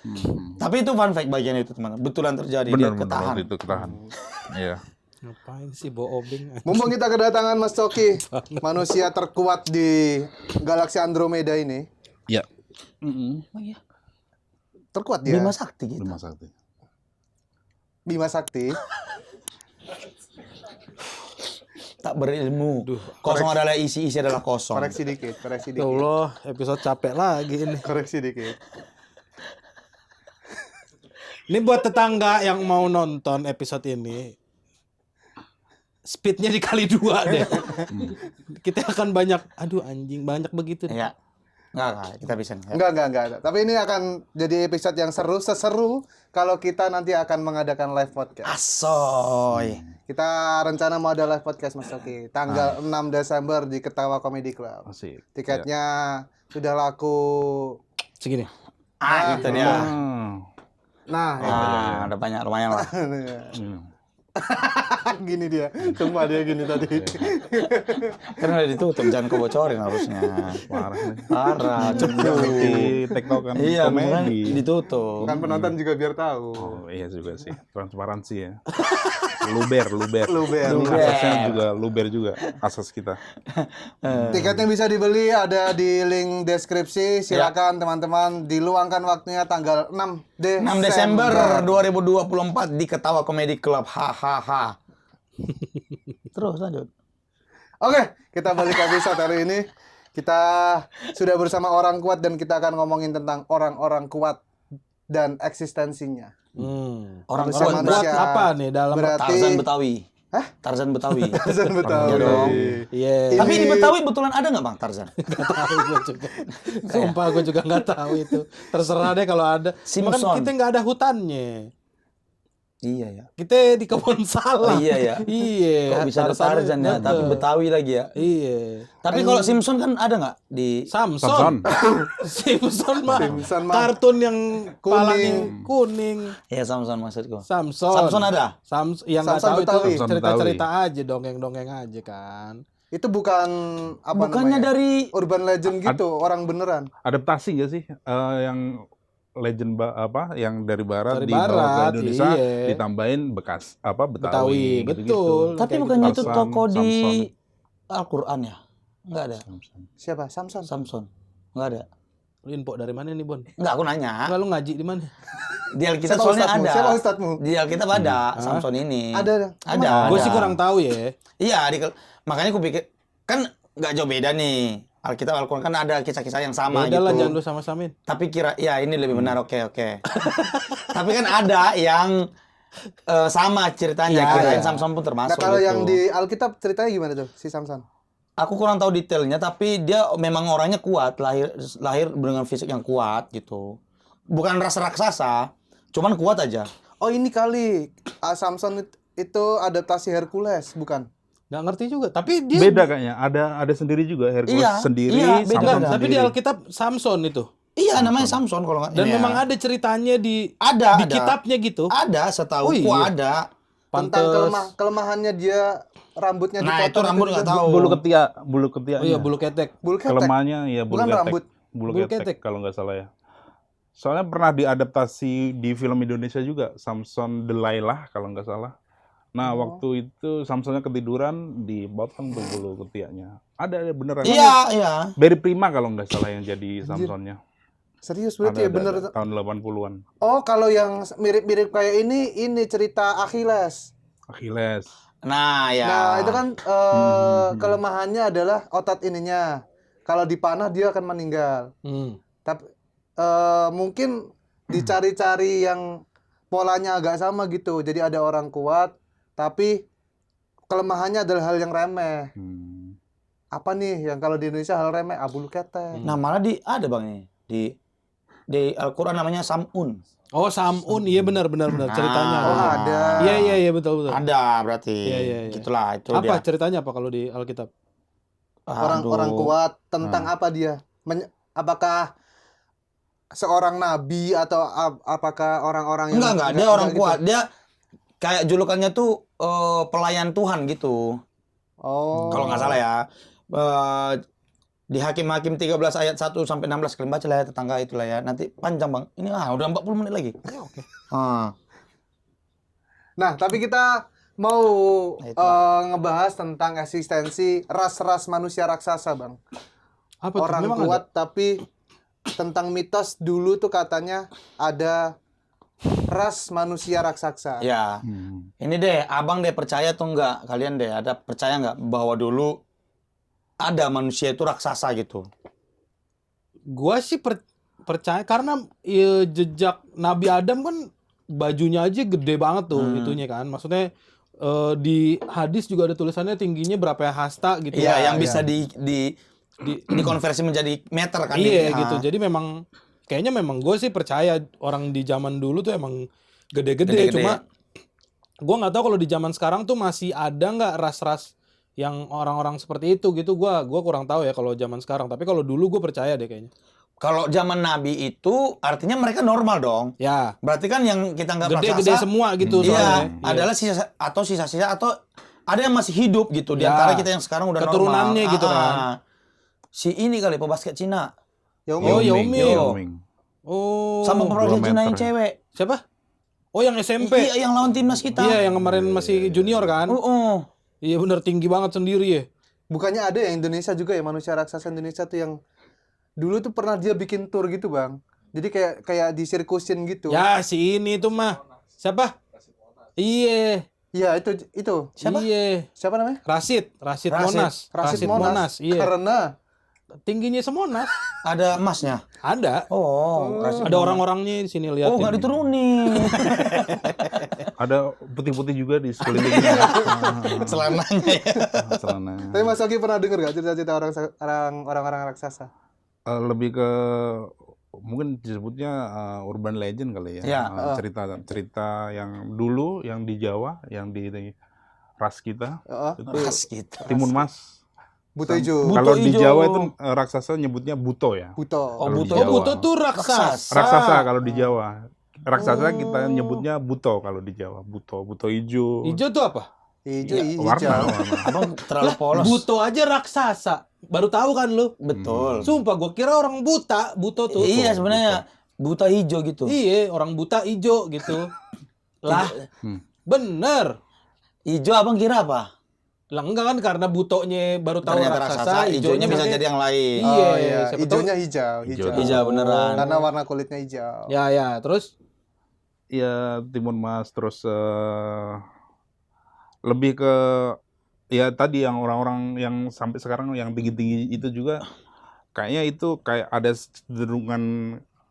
[SPEAKER 1] Tapi itu fun fact bagian itu teman. Betulan terjadi dia ketahan.
[SPEAKER 3] Bener, itu ketahan. Iya.
[SPEAKER 4] Ngapain sih bawa obeng?
[SPEAKER 2] Mumpung kita kedatangan Mas Coki, manusia terkuat di galaksi Andromeda ini.
[SPEAKER 3] Iya.
[SPEAKER 1] Oh iya.
[SPEAKER 2] Terkuat dia.
[SPEAKER 1] Bima Sakti gitu.
[SPEAKER 3] Bima Sakti.
[SPEAKER 2] Bima Sakti.
[SPEAKER 1] Tak berilmu. Kosong adalah isi adalah kosong.
[SPEAKER 2] Koreksi dikit.
[SPEAKER 4] Ya Allah, episode capek lagi ini.
[SPEAKER 2] Koreksi dikit.
[SPEAKER 4] Ini buat tetangga yang mau nonton episode ini, speednya dikali 2 deh. Kita akan banyak, aduh anjing, banyak begitu.
[SPEAKER 1] Iya. Enggak, kita bisa.
[SPEAKER 2] Enggak. Tapi ini akan jadi episode yang seseru kalau kita nanti akan mengadakan live podcast.
[SPEAKER 1] Asoy.
[SPEAKER 2] Kita rencana mau ada live podcast Mas Oki tanggal 6 Desember di Ketawa Comedy Club.
[SPEAKER 3] Asik.
[SPEAKER 2] Tiketnya sudah laku.
[SPEAKER 4] Segini.
[SPEAKER 1] Itu dia.
[SPEAKER 2] Nah,
[SPEAKER 1] Ada banyak lumayan lah.
[SPEAKER 2] gini dia. Sumpah dia gini tadi.
[SPEAKER 1] Kan udah ditutup, jangan kau bocorin harusnya.
[SPEAKER 3] Parah nih.
[SPEAKER 1] Parah,
[SPEAKER 3] Di TikTok kan
[SPEAKER 1] Iya, makanya
[SPEAKER 3] komedi.
[SPEAKER 1] ditutup.
[SPEAKER 2] Kan penonton juga biar tahu.
[SPEAKER 3] Oh iya juga sih, transparansi ya. Luber.
[SPEAKER 2] Luber.
[SPEAKER 3] Asasnya juga luber juga, asas kita.
[SPEAKER 2] Tiketnya bisa dibeli ada di link deskripsi. Silakan teman-teman diluangkan waktunya tanggal 6
[SPEAKER 1] 6 Desember 2024 di Ketawa Comedy Club. Hahaha. Terus lanjut.
[SPEAKER 2] Oke, kita balik ke episode hari ini. Kita sudah bersama orang kuat dan kita akan ngomongin tentang orang-orang kuat dan eksistensinya.
[SPEAKER 1] Orang
[SPEAKER 2] Manusia
[SPEAKER 1] kuat
[SPEAKER 4] apa nih dalam
[SPEAKER 2] berarti
[SPEAKER 1] Tarzan Betawi.
[SPEAKER 2] Hah?
[SPEAKER 1] Tarzan Betawi.
[SPEAKER 2] Tarzan Betawi.
[SPEAKER 1] Iya dong.
[SPEAKER 4] Iya.
[SPEAKER 1] Tapi di Betawi betulan ada nggak Bang Tarzan?
[SPEAKER 4] Tahu gue juga. Sumpah gue juga nggak tahu itu. Terserah deh kalau ada. Cuma kan
[SPEAKER 1] Simpson.
[SPEAKER 4] kita nggak ada hutannya.
[SPEAKER 1] Iya ya.
[SPEAKER 4] Kita di kebun sawah.
[SPEAKER 1] Oh, iya ya.
[SPEAKER 4] Iya.
[SPEAKER 1] Kok bisa ada Tarzan ya? Tapi Betawi lagi ya.
[SPEAKER 4] Iya.
[SPEAKER 1] Tapi kalau Simpson kan ada nggak di
[SPEAKER 4] Samson. Simpson mah.
[SPEAKER 2] Simpson mah
[SPEAKER 4] Kartun yang palanya kuning.
[SPEAKER 1] Ya Samson maksudku.
[SPEAKER 4] Samson.
[SPEAKER 1] Samson ada?
[SPEAKER 4] Yang nggak
[SPEAKER 2] Samson
[SPEAKER 4] tahu
[SPEAKER 2] Betawi.
[SPEAKER 4] itu
[SPEAKER 3] Samson
[SPEAKER 4] cerita-cerita aja, dongeng-dongeng aja kan.
[SPEAKER 2] itu bukan apa
[SPEAKER 1] Bukannya
[SPEAKER 2] namanya?
[SPEAKER 1] dari
[SPEAKER 2] Urban legend gitu, orang beneran.
[SPEAKER 3] Adaptasi nggak sih yang legend yang dari barat
[SPEAKER 4] Dari
[SPEAKER 3] dibawa ke
[SPEAKER 4] barat,
[SPEAKER 3] Indonesia,
[SPEAKER 4] iya.
[SPEAKER 3] ditambahin bekas
[SPEAKER 4] Betawi,
[SPEAKER 3] Betawi gitu-gitu.
[SPEAKER 4] betul.
[SPEAKER 1] Tapi
[SPEAKER 4] Kayak
[SPEAKER 1] bukannya itu
[SPEAKER 3] Tarzan,
[SPEAKER 1] toko di
[SPEAKER 3] Samson.
[SPEAKER 1] Al-Qur'an ya? Enggak ada.
[SPEAKER 2] Siapa? Samson.
[SPEAKER 1] Samson. Enggak ada.
[SPEAKER 4] Lu info dari mana nih, Bon?
[SPEAKER 1] Enggak, aku nanya.
[SPEAKER 4] Enggak, lu ngaji di mana?
[SPEAKER 1] Di Alkitab
[SPEAKER 2] Siapa
[SPEAKER 1] soalnya
[SPEAKER 2] ustadzmu?
[SPEAKER 1] ada.
[SPEAKER 2] Siapa ustadzmu?
[SPEAKER 1] Di Alkitab ada Samson ini.
[SPEAKER 2] Ada.
[SPEAKER 1] Ada.
[SPEAKER 4] Gue
[SPEAKER 1] ada.
[SPEAKER 4] sih kurang tahu ya.
[SPEAKER 1] Iya, makanya aku pikir kan nggak jauh beda nih. Alkitab Al-Qur'an kan ada kisah-kisah yang sama
[SPEAKER 4] Beda lah,
[SPEAKER 1] gitu.
[SPEAKER 4] jangan lu sama-samain.
[SPEAKER 1] Tapi ya ini lebih benar, oke. Tapi kan ada yang sama ceritanya.
[SPEAKER 2] Ya,
[SPEAKER 1] Kirain
[SPEAKER 2] ya.
[SPEAKER 1] Samson pun
[SPEAKER 2] Nah,
[SPEAKER 1] termasuk
[SPEAKER 2] kalau
[SPEAKER 1] gitu.
[SPEAKER 2] yang di Alkitab ceritanya gimana tuh si Samson?
[SPEAKER 1] Aku kurang tahu detailnya, tapi dia memang orangnya kuat, lahir dengan fisik yang kuat gitu. Bukan ras raksasa, cuman kuat aja.
[SPEAKER 2] Oh, ini kali Samson itu adaptasi Hercules, bukan?
[SPEAKER 4] Nggak ngerti juga. Tapi dia
[SPEAKER 3] Beda kayaknya, ada sendiri juga Hercules
[SPEAKER 1] Iya,
[SPEAKER 3] sendiri,
[SPEAKER 1] iya, beda.
[SPEAKER 3] Samson
[SPEAKER 4] tapi
[SPEAKER 3] sendiri.
[SPEAKER 4] di Alkitab Samson itu.
[SPEAKER 1] Iya, namanya Samson kalau nggak.
[SPEAKER 4] Dan
[SPEAKER 1] ini
[SPEAKER 4] memang
[SPEAKER 1] ya.
[SPEAKER 4] ada ceritanya di
[SPEAKER 1] Ada.
[SPEAKER 4] kitabnya gitu.
[SPEAKER 1] Ada, setahu
[SPEAKER 4] Oh, iya.
[SPEAKER 1] ada.
[SPEAKER 2] Tentang kelemahannya dia rambutnya
[SPEAKER 1] Nah,
[SPEAKER 2] dipotong.
[SPEAKER 1] itu rambut nggak tahu.
[SPEAKER 3] Bulu ketiaknya.
[SPEAKER 4] Oh iya, bulu ketek.
[SPEAKER 2] Bulu ketek.
[SPEAKER 3] Kelemahannya ya bulu
[SPEAKER 2] Bukan
[SPEAKER 3] ketek.
[SPEAKER 2] rambut.
[SPEAKER 3] Bulu
[SPEAKER 4] Bulu
[SPEAKER 3] ketek
[SPEAKER 4] ketek.
[SPEAKER 3] kalau nggak salah ya. Soalnya pernah diadaptasi di film Indonesia juga, Samson Delilah kalau nggak salah. Nah, waktu itu Samsonnya ketiduran, dipotong tuh bulu ketiaknya. Ada beneran.
[SPEAKER 1] Iya.
[SPEAKER 3] Barry Prima kalau nggak salah yang jadi Samsonnya.
[SPEAKER 2] Serius berarti ya bener.
[SPEAKER 3] Ada, tahun 80-an.
[SPEAKER 2] Oh, kalau yang mirip-mirip kayak ini cerita Achilles.
[SPEAKER 3] Achilles.
[SPEAKER 1] Nah, ya.
[SPEAKER 2] Nah, itu kan kelemahannya adalah otot ininya. Kalau dipanah dia akan meninggal. Tapi mungkin dicari-cari yang polanya agak sama gitu. Jadi ada orang kuat, tapi kelemahannya adalah hal yang remeh. Apa nih yang kalau di Indonesia hal remeh? Bulu ketek.
[SPEAKER 1] Nah, malah ada Bang ini. Di Al-Qur'an namanya Sam'un.
[SPEAKER 4] Oh, Sam'un. Iya benar ceritanya.
[SPEAKER 2] Oh, ada.
[SPEAKER 4] Iya betul.
[SPEAKER 1] Ada berarti.
[SPEAKER 4] Iya.
[SPEAKER 1] Gitulah itu
[SPEAKER 4] Apa
[SPEAKER 1] dia.
[SPEAKER 4] ceritanya apa kalau di Alkitab?
[SPEAKER 2] Orang-orang kuat tentang apa dia? Apakah seorang nabi atau apakah orang-orang yang
[SPEAKER 1] Enggak, dia orang
[SPEAKER 2] gitu?
[SPEAKER 1] kuat. Dia kayak julukannya tuh pelayan Tuhan gitu.
[SPEAKER 2] Oh.
[SPEAKER 1] Kalau nggak salah ya. Di Hakim-Hakim 13 ayat 1 sampai 16 kalian baca lah ya tetangga itulah ya. Nanti panjang Bang. Ini udah 40 menit lagi. Oke.
[SPEAKER 2] Nah, tapi kita mau
[SPEAKER 1] Nah,
[SPEAKER 2] ngebahas tentang eksistensi ras-ras manusia raksasa, Bang.
[SPEAKER 4] Apa tuh?
[SPEAKER 2] Orang
[SPEAKER 4] Memang
[SPEAKER 2] kuat tapi tentang mitos dulu tuh katanya ada ras manusia raksasa.
[SPEAKER 1] Ya. Ini deh, Abang deh percaya tuh enggak? Kalian deh ada percaya nggak bahwa dulu ada manusia itu raksasa gitu?
[SPEAKER 4] Gua sih percaya karena jejak Nabi Adam kan bajunya aja gede banget tuh itunya kan. Maksudnya di hadis juga ada tulisannya tingginya berapa hasta gitu.
[SPEAKER 1] Iya, yang bisa di dikonversi menjadi meter kan.
[SPEAKER 4] Iya
[SPEAKER 1] di-
[SPEAKER 4] gitu. Jadi memang kayaknya memang gue sih percaya orang di zaman dulu tuh emang gede-gede.
[SPEAKER 1] Gede-gede.
[SPEAKER 4] Cuma gue nggak tahu kalau di zaman sekarang tuh masih ada nggak ras-ras yang orang-orang seperti itu gitu. Gue kurang tahu ya kalau zaman sekarang. Tapi kalau dulu gue percaya deh kayaknya.
[SPEAKER 1] Kalau zaman Nabi itu artinya mereka normal dong.
[SPEAKER 4] Ya.
[SPEAKER 1] Berarti kan yang kita nggak
[SPEAKER 4] Gede-gede
[SPEAKER 1] raksasa,
[SPEAKER 4] semua gitu
[SPEAKER 1] iya,
[SPEAKER 4] soalnya.
[SPEAKER 1] adalah sisa-sisa atau ada yang masih hidup gitu di
[SPEAKER 4] Ya,
[SPEAKER 1] antara kita yang sekarang udah
[SPEAKER 4] keturunannya
[SPEAKER 1] normal.
[SPEAKER 4] gitu kan.
[SPEAKER 1] Si ini kali pebasket Cina.
[SPEAKER 2] Yao
[SPEAKER 4] Oh,
[SPEAKER 2] Ming.
[SPEAKER 4] Yao Ming.
[SPEAKER 3] Yao Ming.
[SPEAKER 4] Oh.
[SPEAKER 1] Sama pebasket
[SPEAKER 3] 2
[SPEAKER 1] Cina yang
[SPEAKER 3] meter.
[SPEAKER 1] cewek.
[SPEAKER 4] Siapa? Oh yang SMP.
[SPEAKER 1] Iya, yang lawan timnas kita.
[SPEAKER 4] Iya yang kemarin masih junior kan. Iya bener tinggi banget sendiri ya.
[SPEAKER 2] Bukannya ada yang Indonesia juga ya, manusia raksasa Indonesia tuh yang dulu tuh pernah dia bikin tour gitu bang. Jadi kayak di sirkusin gitu.
[SPEAKER 4] Ya si ini tuh mah. Siapa? Iya.
[SPEAKER 2] Iya itu.
[SPEAKER 1] Siapa?
[SPEAKER 4] Iya.
[SPEAKER 2] Siapa namanya?
[SPEAKER 4] Rasid Monas.
[SPEAKER 2] Rasid Monas.
[SPEAKER 4] Iya.
[SPEAKER 2] Karena
[SPEAKER 4] Tingginya semonas.
[SPEAKER 1] Ada emasnya.
[SPEAKER 4] Ada.
[SPEAKER 1] Rasid
[SPEAKER 4] Ada orang-orangnya di sini lihat.
[SPEAKER 1] nggak diturunin.
[SPEAKER 3] Ada putih-putih juga di sekelilingnya.
[SPEAKER 1] Celananya ya.
[SPEAKER 3] Celana.
[SPEAKER 2] tapi Mas Oki pernah dengar gak cerita-cerita orang-orang raksasa?
[SPEAKER 3] Lebih ke mungkin disebutnya urban legend kali ya.
[SPEAKER 1] Iya.
[SPEAKER 3] Cerita yang dulu yang di Jawa, yang di ras kita itu
[SPEAKER 1] Ras gitu.
[SPEAKER 3] Timun Mas.
[SPEAKER 2] Buto Ijo.
[SPEAKER 1] Buto
[SPEAKER 3] Kalau di
[SPEAKER 1] ijo.
[SPEAKER 3] Jawa itu raksasa nyebutnya buto ya.
[SPEAKER 2] Buto.
[SPEAKER 1] Oh,
[SPEAKER 3] Kalau di
[SPEAKER 1] buto.
[SPEAKER 3] Jawa.
[SPEAKER 4] Buto tuh raksasa.
[SPEAKER 3] Raksasa kalau di Jawa. Raksasa kita nyebutnya buto kalau di Jawa. Buto hijau.
[SPEAKER 4] Hijau tuh apa?
[SPEAKER 2] Hijau.
[SPEAKER 3] Warna.
[SPEAKER 1] Abang terlalu polos.
[SPEAKER 4] Buto aja raksasa. Baru tahu kan lu?
[SPEAKER 1] Betul.
[SPEAKER 4] Sumpah gua kira orang buta, buto tuh.
[SPEAKER 1] Iya sebenarnya buta hijau gitu.
[SPEAKER 4] Iya, orang buta ijo gitu. Lah, bener.
[SPEAKER 1] Hijau abang kira apa?
[SPEAKER 4] Lah enggak kan karena butonya baru tahu
[SPEAKER 1] Ternyata
[SPEAKER 4] raksasa,
[SPEAKER 1] hijaunya bisa
[SPEAKER 4] nanti-
[SPEAKER 1] jadi yang lain.
[SPEAKER 4] Iya,
[SPEAKER 2] Oh iya,
[SPEAKER 4] siapa
[SPEAKER 2] hijaunya
[SPEAKER 4] tahu-
[SPEAKER 2] hijau.
[SPEAKER 1] Hijau beneran.
[SPEAKER 2] Karena warna kulitnya hijau.
[SPEAKER 4] Ya, terus
[SPEAKER 3] Ya Timun Mas terus lebih ke ya tadi yang orang-orang yang sampai sekarang yang tinggi-tinggi itu juga kayaknya itu kayak ada cenderungan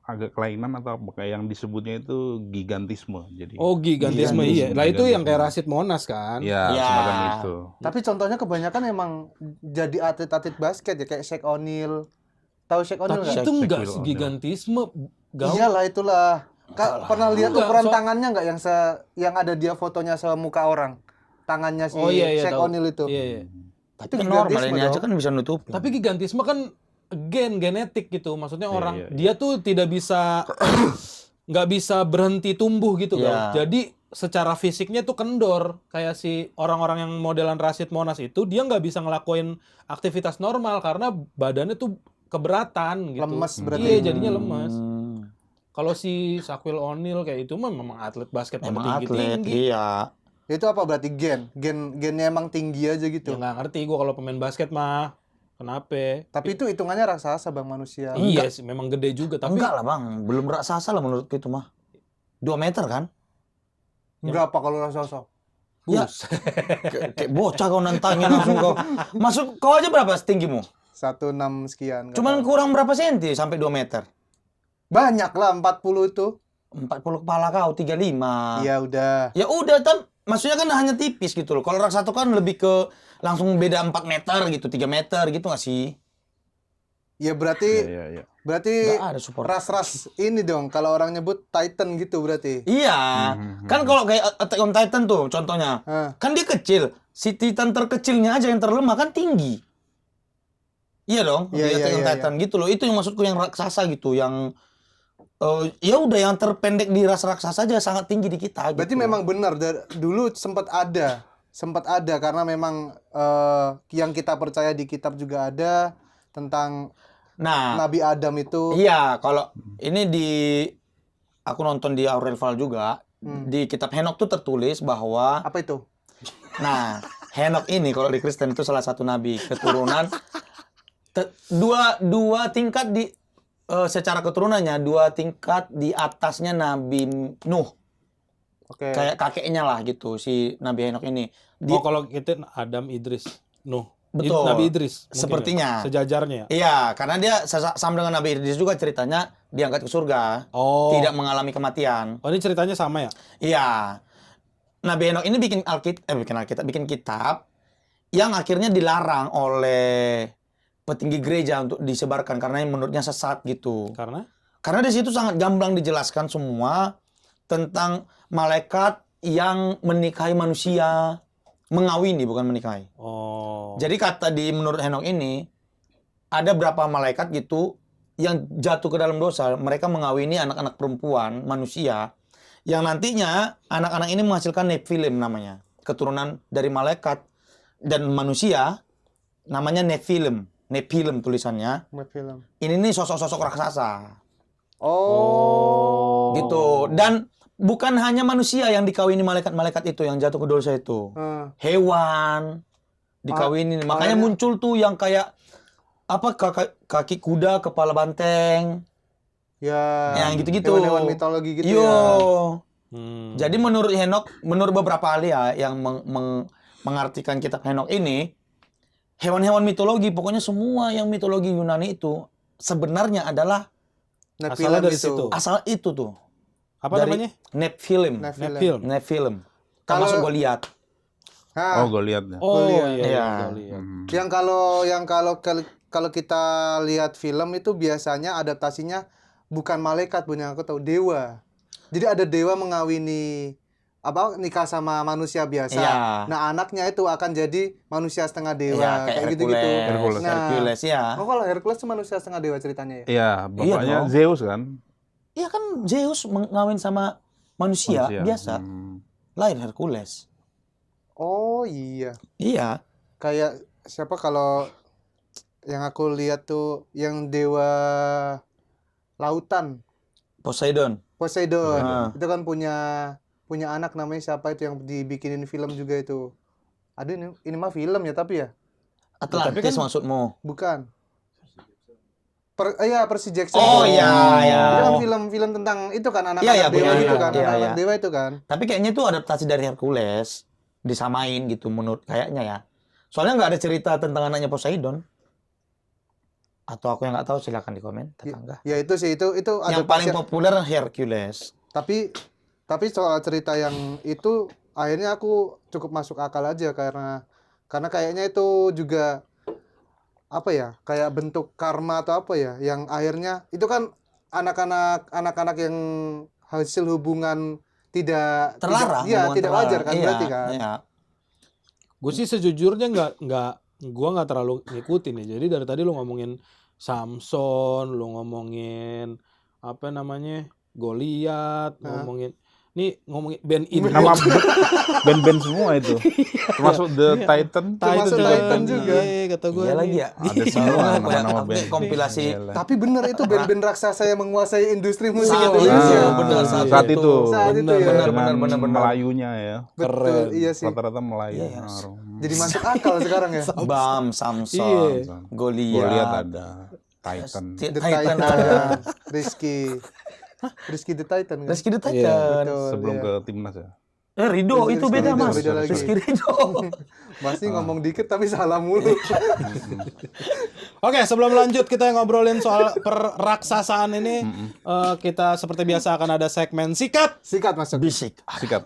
[SPEAKER 3] agak kelainan atau apa kayak yang disebutnya itu gigantisme. Jadi
[SPEAKER 4] gigantisme iya. Lah itu yang kayak Rasid Monas kan.
[SPEAKER 3] ya
[SPEAKER 1] Ya.
[SPEAKER 3] semacam itu.
[SPEAKER 2] Tapi contohnya kebanyakan emang jadi atlet-atlet basket ya kayak Shaq O'Neal. Tahu Shaq O'Neal
[SPEAKER 4] Tapi
[SPEAKER 2] nggak?
[SPEAKER 4] itu enggak
[SPEAKER 3] Shaquille
[SPEAKER 4] segigantisme gaul.
[SPEAKER 2] Iyalah itulah. Pernah lihat
[SPEAKER 4] Enggak,
[SPEAKER 2] ukuran
[SPEAKER 4] so-
[SPEAKER 2] tangannya nggak yang ada dia fotonya semuka orang? Tangannya si
[SPEAKER 4] Oh iya
[SPEAKER 2] Shaq
[SPEAKER 4] tahu.
[SPEAKER 2] O'Neal itu.
[SPEAKER 4] Iya.
[SPEAKER 1] Tapi
[SPEAKER 2] Itu
[SPEAKER 1] kan normal
[SPEAKER 2] gigantisme
[SPEAKER 1] ini aja
[SPEAKER 2] dong.
[SPEAKER 1] kan bisa nutup.
[SPEAKER 4] Tapi gigantisme kan genetik gitu. Maksudnya orang
[SPEAKER 3] iya.
[SPEAKER 4] dia tuh tidak bisa nggak bisa berhenti tumbuh gitu kan.
[SPEAKER 1] Iya.
[SPEAKER 4] Jadi secara fisiknya tuh kendor. Kayak si orang-orang yang modelan Rasid Monas itu dia nggak bisa ngelakuin aktivitas normal karena badannya tuh keberatan gitu.
[SPEAKER 2] Lemes berarti.
[SPEAKER 4] Iya, jadinya lemes.
[SPEAKER 1] Hmm.
[SPEAKER 4] Kalau si Shaquille O'Neal kayak itu mah memang atlet basket pada
[SPEAKER 1] Emang atlet,
[SPEAKER 4] tinggi-tinggi.
[SPEAKER 1] iya.
[SPEAKER 2] Itu apa berarti gennya emang tinggi aja
[SPEAKER 4] Ya
[SPEAKER 2] gitu.
[SPEAKER 4] nggak ngerti gua kalau pemain basket mah kenapa?
[SPEAKER 2] Tapi itu hitungannya raksasa bang manusia.
[SPEAKER 4] Iya sih, memang gede juga. Tapi
[SPEAKER 1] Enggak lah bang, belum raksasa lah menurutku itu mah. 2 meter kan?
[SPEAKER 2] Berapa kalau raksasa?
[SPEAKER 1] Ya. Kayak bocah kau nantangin langsung kau. Masuk kau aja berapa tinggimu?
[SPEAKER 2] 1,6 sekian. nggak
[SPEAKER 1] Cuman
[SPEAKER 2] tahu.
[SPEAKER 1] kurang berapa senti sampai 2 meter?
[SPEAKER 2] Banyak lah 40 itu.
[SPEAKER 1] 40 kepala kau 35.
[SPEAKER 2] Iya udah.
[SPEAKER 1] Ya udah maksudnya kan hanya tipis gitu loh. Kalau raksasa kan lebih ke langsung beda 4 meter gitu, 3 meter gitu nggak sih?
[SPEAKER 2] Ya berarti
[SPEAKER 3] Iya.
[SPEAKER 2] berarti
[SPEAKER 1] Nggak ada support.
[SPEAKER 2] ras-ras ini dong kalau orang nyebut Titan gitu berarti.
[SPEAKER 1] Iya. Kan kalau kayak Attack on Titan tuh contohnya.
[SPEAKER 2] Hah.
[SPEAKER 1] Kan dia kecil. Si Titan terkecilnya aja yang terlemah kan tinggi. Iya dong,
[SPEAKER 2] Iya,
[SPEAKER 1] di Attack
[SPEAKER 2] iya,
[SPEAKER 1] on
[SPEAKER 2] iya,
[SPEAKER 1] Titan gitu loh. Itu yang maksudku yang raksasa gitu, yang ya udah yang terpendek di ras raksasa aja sangat tinggi di kita.
[SPEAKER 2] Berarti
[SPEAKER 1] gitu.
[SPEAKER 2] memang benar dulu sempat ada karena memang yang kita percaya di kitab juga ada tentang
[SPEAKER 1] Nah,
[SPEAKER 2] Nabi Adam itu.
[SPEAKER 1] iya kalau ini aku nonton di Aurel juga di kitab Henok tuh tertulis bahwa
[SPEAKER 2] Apa itu?
[SPEAKER 1] nah Henok ini kalau di Kristen itu salah satu nabi keturunan dua tingkat di secara keturunannya 2 tingkat di atasnya Nabi Nuh.
[SPEAKER 2] Oke.
[SPEAKER 1] Kayak kakeknya lah gitu si Nabi Henok ini.
[SPEAKER 4] oh kalau kita Adam Idris Nuh.
[SPEAKER 1] Betul.
[SPEAKER 4] Nabi Idris mungkin
[SPEAKER 1] Sepertinya.
[SPEAKER 4] ya? Sejajarnya ya?
[SPEAKER 1] Iya, karena dia sama dengan Nabi Idris juga ceritanya diangkat ke surga,
[SPEAKER 4] Oh.
[SPEAKER 1] tidak mengalami kematian.
[SPEAKER 4] Oh ini ceritanya sama ya?
[SPEAKER 1] Iya. Nabi Henok ini bikin kitab yang akhirnya dilarang oleh petinggi gereja untuk disebarkan karena yang menurutnya sesat gitu.
[SPEAKER 4] Karena
[SPEAKER 1] di situ sangat gamblang dijelaskan semua tentang malaikat yang menikahi manusia, mengawini bukan menikahi. Jadi kata menurut Henok ini ada berapa malaikat gitu yang jatuh ke dalam dosa, mereka mengawini anak-anak perempuan manusia yang nantinya anak-anak ini menghasilkan Nephilim namanya, keturunan dari malaikat dan manusia namanya Nephilim tulisannya.
[SPEAKER 2] Nephilim.
[SPEAKER 1] Ini nih sosok-sosok raksasa.
[SPEAKER 2] Oh.
[SPEAKER 1] Gitu. Dan bukan hanya manusia yang dikawini malaikat-malaikat itu yang jatuh ke dosa itu. Hewan dikawini. Makanya muncul tuh yang kayak apa kaki kuda, kepala banteng.
[SPEAKER 2] Ya.
[SPEAKER 1] Yang gitu-gitu.
[SPEAKER 2] Hewan-hewan mitologi gitu
[SPEAKER 1] Yo.
[SPEAKER 2] ya.
[SPEAKER 1] Jadi menurut Henok, menurut beberapa ahli ya yang mengartikan kitab Henok ini, hewan-hewan mitologi, pokoknya semua yang mitologi Yunani itu sebenarnya adalah
[SPEAKER 2] Nephilim
[SPEAKER 4] dari
[SPEAKER 2] itu.
[SPEAKER 4] situ.
[SPEAKER 1] asal itu tuh.
[SPEAKER 4] Apa
[SPEAKER 1] Dari
[SPEAKER 4] namanya?
[SPEAKER 1] Nephilim.
[SPEAKER 4] Nephilim.
[SPEAKER 1] Termasuk Goliat.
[SPEAKER 2] Nah,
[SPEAKER 3] Oh, Goliat ya.
[SPEAKER 4] Oh
[SPEAKER 2] Goliat.
[SPEAKER 4] iya.
[SPEAKER 1] Iya.
[SPEAKER 4] Goliat.
[SPEAKER 2] yang kalau kita lihat film itu biasanya adaptasinya bukan malaikat, punya aku tahu dewa. Jadi ada dewa mengawini nikah sama manusia biasa.
[SPEAKER 1] Iya.
[SPEAKER 2] Nah, anaknya itu akan jadi manusia setengah dewa,
[SPEAKER 1] Iya, kayak
[SPEAKER 2] gitu-gitu.
[SPEAKER 3] Hercules.
[SPEAKER 2] Nah,
[SPEAKER 1] Hercules ya.
[SPEAKER 2] oh, kalau Hercules itu manusia setengah dewa ceritanya ya.
[SPEAKER 3] Iya, bapaknya
[SPEAKER 1] dong.
[SPEAKER 3] Zeus kan.
[SPEAKER 1] Iya kan Zeus mengawin sama manusia. Biasa. Lahir Hercules.
[SPEAKER 2] Oh iya.
[SPEAKER 1] Iya.
[SPEAKER 2] Kayak siapa kalau yang aku lihat tuh yang dewa lautan,
[SPEAKER 1] Poseidon.
[SPEAKER 2] Poseidon. Itu kan punya anak namanya siapa itu yang dibikinin film juga itu. Aduh, ini mah film ya tapi ya.
[SPEAKER 1] Atlantis maksudmu?
[SPEAKER 2] Bukan. Percy Jackson.
[SPEAKER 1] Oh
[SPEAKER 2] itu.
[SPEAKER 1] iya, iya.
[SPEAKER 2] Itu kan film tentang itu kan anak-anak
[SPEAKER 1] Iya,
[SPEAKER 2] dewa
[SPEAKER 1] iya,
[SPEAKER 2] itu
[SPEAKER 1] iya,
[SPEAKER 2] kan,
[SPEAKER 1] iya,
[SPEAKER 2] anak-anak
[SPEAKER 1] iya.
[SPEAKER 2] dewa itu kan.
[SPEAKER 1] Tapi kayaknya itu adaptasi dari Hercules. Disamain gitu menurut kayaknya ya. Soalnya nggak ada cerita tentang anaknya Poseidon. Atau aku yang nggak tahu, silakan di komen tetangga.
[SPEAKER 2] Ya itu sih itu
[SPEAKER 1] Yang paling populer Hercules.
[SPEAKER 2] Tapi soal cerita yang itu akhirnya aku cukup masuk akal aja karena kayaknya itu juga apa ya, kayak bentuk karma atau apa ya, yang akhirnya itu kan anak-anak yang hasil hubungan tidak
[SPEAKER 1] Terlarang.
[SPEAKER 2] tidak wajar kan,
[SPEAKER 1] iya,
[SPEAKER 2] berarti kan.
[SPEAKER 1] Iya.
[SPEAKER 4] Gue sih sejujurnya gue nggak terlalu ngikutin ya. Jadi dari tadi lu ngomongin Samson, lu ngomongin apa namanya Goliat, ngomongin band ini.
[SPEAKER 3] Nama band-band semua itu. Termasuk The Titan.
[SPEAKER 2] Termasuk Titan juga.
[SPEAKER 4] Iya, kata gue.
[SPEAKER 1] Iya lagi ya.
[SPEAKER 3] Ada semua nama-nama band.
[SPEAKER 1] Kompilasi.
[SPEAKER 3] Iyalah.
[SPEAKER 2] Tapi bener itu band-band raksasa yang menguasai industri musik
[SPEAKER 1] Saat
[SPEAKER 2] Indonesia.
[SPEAKER 1] benar,
[SPEAKER 3] saat itu.
[SPEAKER 2] Saat itu ya.
[SPEAKER 1] Benar,
[SPEAKER 3] Dengan
[SPEAKER 1] benar.
[SPEAKER 3] Melayunya ya.
[SPEAKER 2] Betul, iya sih.
[SPEAKER 3] Rata-rata Melayu.
[SPEAKER 1] Iya.
[SPEAKER 2] Jadi masuk akal sekarang ya.
[SPEAKER 1] Bam, Samson,
[SPEAKER 4] Iya.
[SPEAKER 1] Goliat.
[SPEAKER 3] Goliat ada. Titan.
[SPEAKER 2] The
[SPEAKER 1] Titan
[SPEAKER 2] Titan
[SPEAKER 1] ada.
[SPEAKER 2] Rizky the Titan kan?
[SPEAKER 1] Rizky the Titan.
[SPEAKER 4] Iya,
[SPEAKER 2] Betul,
[SPEAKER 3] Sebelum
[SPEAKER 2] iya.
[SPEAKER 3] ke timnas ya.
[SPEAKER 1] Rido
[SPEAKER 2] Rizky
[SPEAKER 1] itu beda
[SPEAKER 2] Ridho,
[SPEAKER 1] mas.
[SPEAKER 2] beda lagi.
[SPEAKER 1] Rizky Rido.
[SPEAKER 2] Masih ngomong dikit tapi salah mulu.
[SPEAKER 4] Oke, sebelum lanjut kita ngobrolin soal peraksasaan ini, kita seperti biasa akan ada segmen sikat.
[SPEAKER 2] Sikat masuk.
[SPEAKER 1] Bisik.
[SPEAKER 3] Sikat.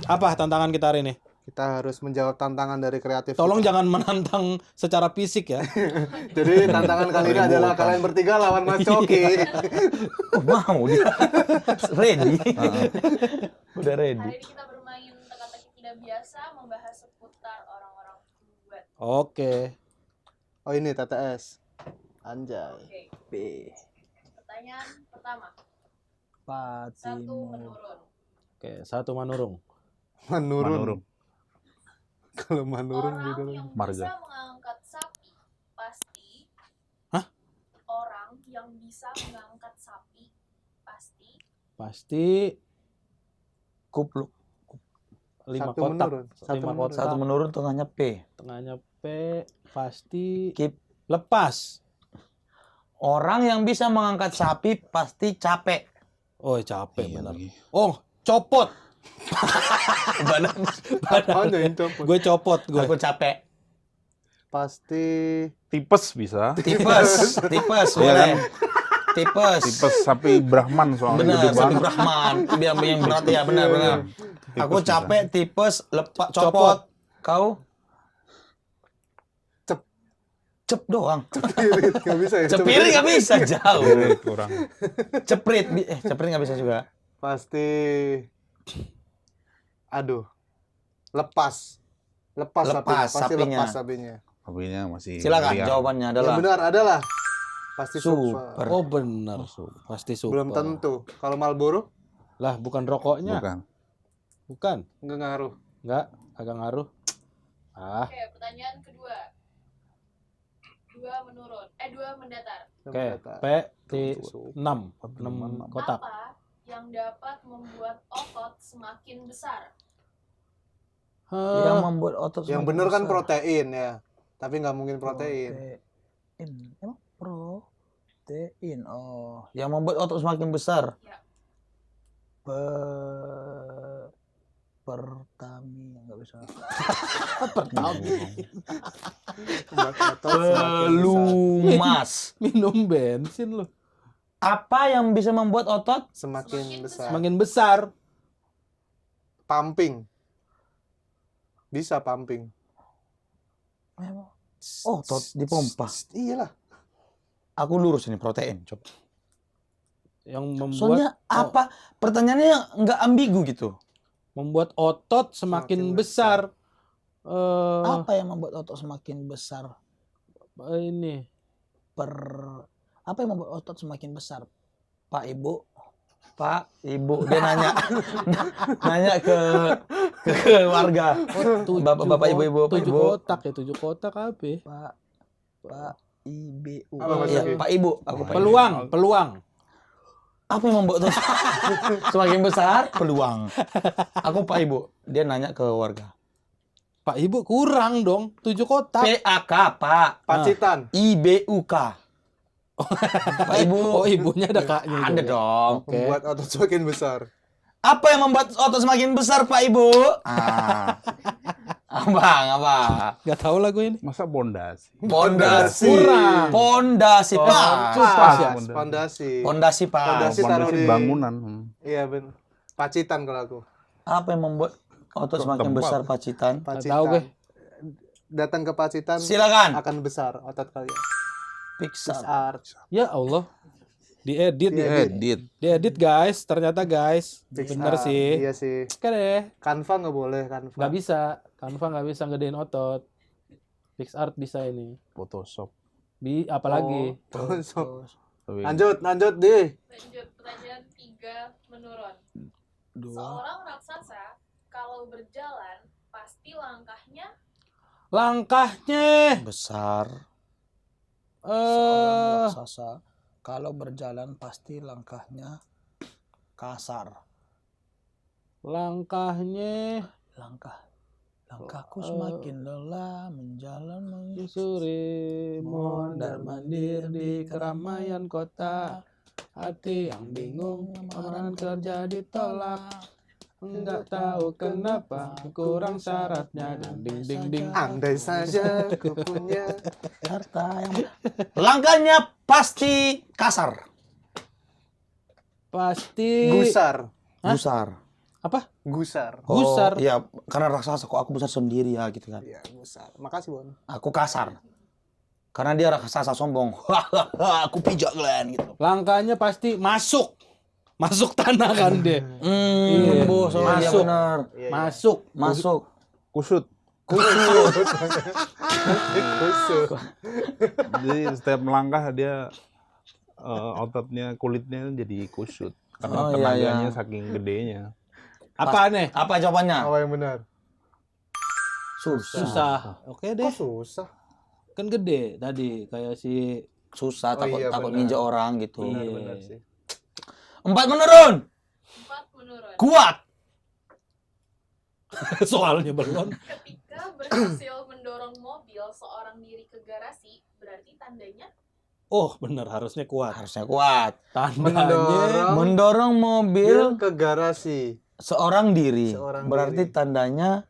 [SPEAKER 4] Apa tantangan kita hari ini?
[SPEAKER 2] Kita harus menjawab tantangan dari kreatif.
[SPEAKER 4] Tolong
[SPEAKER 2] kita.
[SPEAKER 4] jangan menantang secara fisik ya.
[SPEAKER 2] Jadi tantangan kali ini adalah kalian bertiga lawan Mas Coki.
[SPEAKER 1] Oh, mau dia. Ready. Udah ready.
[SPEAKER 5] Hari ini kita bermain teka-teki tidak biasa, membahas seputar orang-orang kuat.
[SPEAKER 4] Oke.
[SPEAKER 2] Oh ini TTS. Anjay.
[SPEAKER 5] Oke. Pertanyaan pertama. Satu menurun.
[SPEAKER 4] Oke, satu manurung.
[SPEAKER 2] Menurun. Kalau menurun
[SPEAKER 5] Orang
[SPEAKER 2] gitu.
[SPEAKER 5] yang
[SPEAKER 3] Marga.
[SPEAKER 5] bisa mengangkat sapi pasti.
[SPEAKER 4] Hah?
[SPEAKER 5] Orang yang bisa mengangkat sapi pasti.
[SPEAKER 4] Pasti
[SPEAKER 1] Kupluk.
[SPEAKER 4] 5
[SPEAKER 2] Satu
[SPEAKER 4] kotak.
[SPEAKER 2] menurun. Satu
[SPEAKER 4] 5
[SPEAKER 2] menurun.
[SPEAKER 4] kotak.
[SPEAKER 1] Satu menurun, tengahnya P.
[SPEAKER 4] Tengahnya P. Pasti
[SPEAKER 1] Kip.
[SPEAKER 4] lepas.
[SPEAKER 1] Orang yang bisa mengangkat sapi pasti capek.
[SPEAKER 4] Oh, capek
[SPEAKER 3] Iya
[SPEAKER 4] benar.
[SPEAKER 3] lagi.
[SPEAKER 4] Oh, copot.
[SPEAKER 2] Apanya itu?
[SPEAKER 4] Gue copot gue.
[SPEAKER 1] Aku capek.
[SPEAKER 2] Pasti
[SPEAKER 3] Tipes bisa.
[SPEAKER 1] Tipes
[SPEAKER 3] Iya kan?
[SPEAKER 1] boleh. Tipes.
[SPEAKER 3] Tipes sapi Brahman soalnya
[SPEAKER 1] Benar,
[SPEAKER 3] gede
[SPEAKER 1] sapi
[SPEAKER 3] banget.
[SPEAKER 1] Brahman. Yang berat ya, benar. Aku
[SPEAKER 3] bisa.
[SPEAKER 1] capek, tipes, lepak,
[SPEAKER 4] Copot.
[SPEAKER 1] copot. Kau?
[SPEAKER 2] Cep.
[SPEAKER 1] Cep doang.
[SPEAKER 2] Cepirit, nggak bisa ya?
[SPEAKER 1] Cepirit nggak bisa, jauh.
[SPEAKER 3] Spirit kurang.
[SPEAKER 1] Ceprit, ceprit nggak bisa juga.
[SPEAKER 2] Pasti, aduh, lepas. Lepas
[SPEAKER 1] Lepas
[SPEAKER 2] sapinya. Pasti
[SPEAKER 1] sapinya.
[SPEAKER 2] lepas sapinya.
[SPEAKER 3] Hobinya masih
[SPEAKER 1] Silakan,
[SPEAKER 3] liar.
[SPEAKER 1] jawabannya
[SPEAKER 2] Yang
[SPEAKER 1] adalah
[SPEAKER 2] benar adalah pasti
[SPEAKER 1] Super.
[SPEAKER 2] super.
[SPEAKER 4] Oh benar. Pasti super.
[SPEAKER 2] Belum tentu. Kalau Marlboro
[SPEAKER 4] Lah bukan rokoknya.
[SPEAKER 3] Bukan.
[SPEAKER 4] Bukan.
[SPEAKER 2] nggak ngaruh.
[SPEAKER 4] Enggak, agak ngaruh. Ah,
[SPEAKER 5] Oke, pertanyaan kedua. 2 menurun. 2 mendatar.
[SPEAKER 4] oke. P T 6 kotak.
[SPEAKER 5] Apa yang dapat membuat otot semakin besar?
[SPEAKER 1] yang membuat otot
[SPEAKER 2] Yang
[SPEAKER 1] semakin
[SPEAKER 2] benar kan
[SPEAKER 1] besar.
[SPEAKER 2] protein ya. Tapi nggak mungkin protein.
[SPEAKER 1] Emang protein. Oh, yang membuat otot semakin besar.
[SPEAKER 5] Ya.
[SPEAKER 2] Pertamina nggak bisa.
[SPEAKER 1] Pelumas.
[SPEAKER 4] Minum bensin loh.
[SPEAKER 1] Apa yang bisa membuat otot?
[SPEAKER 2] Semakin besar.
[SPEAKER 4] Semakin besar.
[SPEAKER 2] Pumping. Bisa pumping.
[SPEAKER 1] Oh, otot dipompa.
[SPEAKER 2] Iyalah.
[SPEAKER 1] Aku lurus ini protein, coba.
[SPEAKER 4] Yang membuat
[SPEAKER 1] Soalnya apa? Pertanyaannya nggak ambigu gitu.
[SPEAKER 4] membuat otot semakin
[SPEAKER 2] Semakin
[SPEAKER 4] besar.
[SPEAKER 1] Apa yang membuat otot semakin besar?
[SPEAKER 4] Ini
[SPEAKER 1] Apa yang membuat otot semakin besar? Pak Ibu, Pak Ibu, dia nanya nanya ke warga. Bapak Ibu, Pak
[SPEAKER 4] 7
[SPEAKER 1] Ibu.
[SPEAKER 4] kotak ya, 7 kotak apa?
[SPEAKER 1] Pak Ibu.
[SPEAKER 2] Apa
[SPEAKER 1] Iya,
[SPEAKER 2] maksudnya?
[SPEAKER 1] Pak Ibu. Aku Pak Ibu.
[SPEAKER 4] Peluang.
[SPEAKER 1] Apa yang membuat otot semakin besar? Peluang. Aku Pak Ibu. Dia nanya ke warga.
[SPEAKER 4] Pak Ibu kurang dong, 7 kotak.
[SPEAKER 1] PAK, Pak.
[SPEAKER 2] Pacitan.
[SPEAKER 1] IBUK. Pak Ibu.
[SPEAKER 4] Oh, ibunya ada kaknya
[SPEAKER 1] Ada
[SPEAKER 4] juga.
[SPEAKER 1] dong.
[SPEAKER 4] Oke.
[SPEAKER 2] Membuat otot semakin besar.
[SPEAKER 1] Apa yang membuat otot semakin besar, Pak Ibu? Apa?
[SPEAKER 4] Gak tahu lagu ini.
[SPEAKER 3] Masa pondasi?
[SPEAKER 1] Pondasi.
[SPEAKER 4] Kurang.
[SPEAKER 1] Pondasi, Pak.
[SPEAKER 2] Pas.
[SPEAKER 3] ya?
[SPEAKER 2] Pondasi.
[SPEAKER 1] Pondasi, Pak.
[SPEAKER 2] Pondasi taruh
[SPEAKER 3] Pondasi
[SPEAKER 2] di
[SPEAKER 3] bangunan.
[SPEAKER 2] Iya benar. Pacitan kalau aku.
[SPEAKER 1] Apa yang membuat otot semakin
[SPEAKER 3] Tempat.
[SPEAKER 1] besar, Pacitan?
[SPEAKER 2] Pacitan.
[SPEAKER 4] tahu, gue.
[SPEAKER 2] Datang ke Pacitan
[SPEAKER 1] Silakan.
[SPEAKER 2] akan besar otot kalian.
[SPEAKER 1] Pixar.
[SPEAKER 2] Besar.
[SPEAKER 4] Ya Allah. Diedit ya.
[SPEAKER 3] Edit.
[SPEAKER 4] Diedit guys, ternyata guys.
[SPEAKER 2] Pixar.
[SPEAKER 4] Bener sih.
[SPEAKER 2] Iya sih.
[SPEAKER 4] Oke deh.
[SPEAKER 2] Canva nggak boleh Canva.
[SPEAKER 4] Nggak bisa. Canva nggak bisa gedein otot. PixArt bisa ini.
[SPEAKER 3] Photoshop.
[SPEAKER 4] Apalagi.
[SPEAKER 3] Tapi
[SPEAKER 2] Lanjut deh.
[SPEAKER 5] Lanjut, pertanyaan 3 menurun.
[SPEAKER 1] 2.
[SPEAKER 5] Seorang raksasa kalau berjalan pasti langkahnya
[SPEAKER 4] Langkahnya.
[SPEAKER 1] Besar. Seorang
[SPEAKER 4] Eh
[SPEAKER 1] raksasa kalau berjalan pasti langkahnya kasar.
[SPEAKER 4] langkahnya
[SPEAKER 1] Langkahku semakin lelah menjalan
[SPEAKER 4] menyusuri mondar-mandir di keramaian kota. Hati yang bingung, amaran kerja ditolak. Enggak tahu kenapa, kurang syaratnya. Ding ding ding.
[SPEAKER 2] Andai saja ku punya.
[SPEAKER 1] harta yang langkahnya pasti kasar.
[SPEAKER 4] Pasti
[SPEAKER 2] Gusar.
[SPEAKER 1] Gusar.
[SPEAKER 4] apa?
[SPEAKER 2] Gusar.
[SPEAKER 4] Gusar.
[SPEAKER 1] Iya, karena raksasa kok aku besar sendiri ya gitu kan.
[SPEAKER 2] Iya, gusar. Makasih, Bon.
[SPEAKER 1] Aku kasar. Karena dia raksasa sombong. Aku pijak kalian gitu.
[SPEAKER 4] Langkahnya pasti masuk. Masuk tanah kan deh. Iya.
[SPEAKER 1] Bos, oh, iya
[SPEAKER 4] Masuk.
[SPEAKER 1] benar.
[SPEAKER 2] Iya,
[SPEAKER 4] Masuk.
[SPEAKER 1] Masuk.
[SPEAKER 3] kusut.
[SPEAKER 2] Gusur.
[SPEAKER 3] Jadi setiap melangkah dia ototnya, kulitnya jadi kusut. Karena
[SPEAKER 1] Oh, iya,
[SPEAKER 3] tenaganya
[SPEAKER 1] iya.
[SPEAKER 3] saking gedenya.
[SPEAKER 4] Apa nih?
[SPEAKER 1] Apa jawabannya?
[SPEAKER 2] Apa yang benar?
[SPEAKER 1] Susah.
[SPEAKER 4] Susah. Oke deh.
[SPEAKER 2] Kok susah?
[SPEAKER 4] Kan gede tadi kayak si
[SPEAKER 1] Susah,
[SPEAKER 2] Oh,
[SPEAKER 1] takut
[SPEAKER 2] iya,
[SPEAKER 1] takut
[SPEAKER 2] benar.
[SPEAKER 1] nginjek orang gitu.
[SPEAKER 4] Iya.
[SPEAKER 2] Benar sih.
[SPEAKER 1] 4 menurun.
[SPEAKER 5] 4 menurun.
[SPEAKER 1] Kuat.
[SPEAKER 4] soalnya belum.
[SPEAKER 5] Ketika berhasil mendorong mobil seorang diri ke garasi, berarti tandanya
[SPEAKER 4] Oh, bener harusnya kuat.
[SPEAKER 1] Harusnya kuat.
[SPEAKER 4] Tandanya
[SPEAKER 1] Mendorong mobil
[SPEAKER 2] ke garasi.
[SPEAKER 1] seorang diri.
[SPEAKER 2] Seorang
[SPEAKER 1] Berarti
[SPEAKER 2] diri.
[SPEAKER 1] tandanya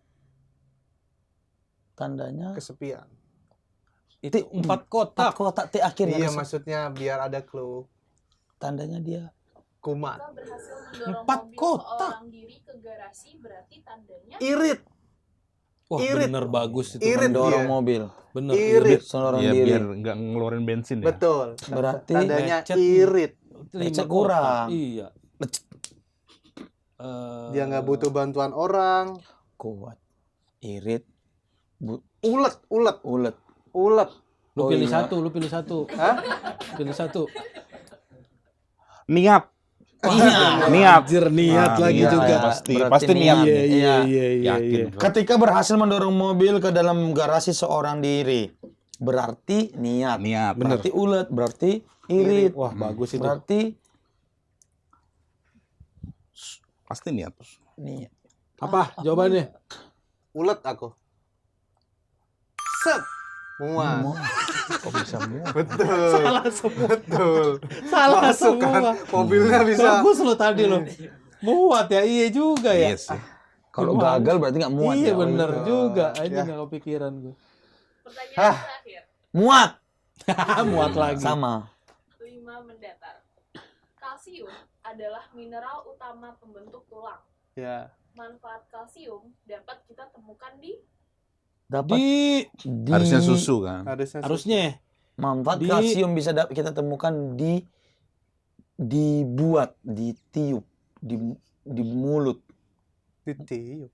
[SPEAKER 2] Kesepian.
[SPEAKER 4] itu 4 kotak.
[SPEAKER 1] kotak T akhirnya.
[SPEAKER 2] Iya, maksudnya biar ada clue.
[SPEAKER 1] Tandanya dia
[SPEAKER 2] Kumat.
[SPEAKER 5] Jika berhasil mendorong
[SPEAKER 4] 4
[SPEAKER 5] mobil
[SPEAKER 4] kotak.
[SPEAKER 5] seorang diri ke garasi, berarti tandanya
[SPEAKER 2] Irit.
[SPEAKER 4] Wah,
[SPEAKER 2] Irit.
[SPEAKER 4] bener bagus itu.
[SPEAKER 2] Irit
[SPEAKER 1] Mendorong
[SPEAKER 2] dia.
[SPEAKER 1] mobil.
[SPEAKER 4] Bener
[SPEAKER 2] Irit.
[SPEAKER 1] Seorang
[SPEAKER 3] Iya,
[SPEAKER 1] diri.
[SPEAKER 3] biar nggak ngeluarin bensin ya.
[SPEAKER 2] Betul.
[SPEAKER 1] Berarti
[SPEAKER 2] Tandanya
[SPEAKER 4] lecet.
[SPEAKER 2] irit.
[SPEAKER 4] 5
[SPEAKER 1] Lecet
[SPEAKER 4] kotak.
[SPEAKER 1] kurang.
[SPEAKER 4] Iya.
[SPEAKER 2] Dia nggak butuh bantuan orang.
[SPEAKER 1] Kuat. Irit.
[SPEAKER 2] Ulet.
[SPEAKER 1] Ulet.
[SPEAKER 4] Lu
[SPEAKER 1] Oh,
[SPEAKER 4] pilih
[SPEAKER 1] iya.
[SPEAKER 4] satu, lu pilih satu.
[SPEAKER 2] Hah?
[SPEAKER 4] Pilih satu.
[SPEAKER 3] Niat.
[SPEAKER 1] Iya.
[SPEAKER 3] Niat.
[SPEAKER 4] Anjir, niat
[SPEAKER 3] Ah,
[SPEAKER 4] lagi
[SPEAKER 3] niat,
[SPEAKER 4] juga.
[SPEAKER 3] Pasti
[SPEAKER 1] Berarti
[SPEAKER 3] pasti niat.
[SPEAKER 1] niat.
[SPEAKER 4] Iya.
[SPEAKER 3] Yakin.
[SPEAKER 1] Ketika berhasil mendorong mobil ke dalam garasi seorang diri, berarti niat.
[SPEAKER 3] Niat.
[SPEAKER 1] Berarti ulet, berarti irit.
[SPEAKER 4] Wah, bagus itu.
[SPEAKER 1] Berarti
[SPEAKER 3] Pasti niat.
[SPEAKER 1] niat.
[SPEAKER 4] Apa jawabannya?
[SPEAKER 2] Ulet aku. Set. Muat.
[SPEAKER 1] Kok bisa muat?
[SPEAKER 2] Betul.
[SPEAKER 4] Salah semua.
[SPEAKER 2] Betul.
[SPEAKER 4] Salah
[SPEAKER 2] Masuk kan.
[SPEAKER 4] semua.
[SPEAKER 2] Mobilnya bisa.
[SPEAKER 4] Bagus lo tadi lo. Muat ya, iya juga ya.
[SPEAKER 3] Iya sih.
[SPEAKER 1] Kalau gagal berarti nggak muat
[SPEAKER 4] Iya
[SPEAKER 1] ya.
[SPEAKER 4] bener
[SPEAKER 2] iya.
[SPEAKER 4] juga. Aja
[SPEAKER 2] Ya.
[SPEAKER 4] nggak kepikiran gue.
[SPEAKER 5] pertanyaan terakhir.
[SPEAKER 1] Muat.
[SPEAKER 4] Muat lagi.
[SPEAKER 1] Sama.
[SPEAKER 5] 5 mendatar. Kalsium adalah mineral utama pembentuk tulang.
[SPEAKER 2] Ya.
[SPEAKER 5] Manfaat kalsium dapat kita temukan di
[SPEAKER 1] Dapat
[SPEAKER 4] Di
[SPEAKER 3] Harusnya susu kan.
[SPEAKER 4] harusnya
[SPEAKER 1] manfaat
[SPEAKER 4] Di-
[SPEAKER 1] kalsium bisa kita temukan dibuat, ditiup, di mulut.
[SPEAKER 2] ditiup.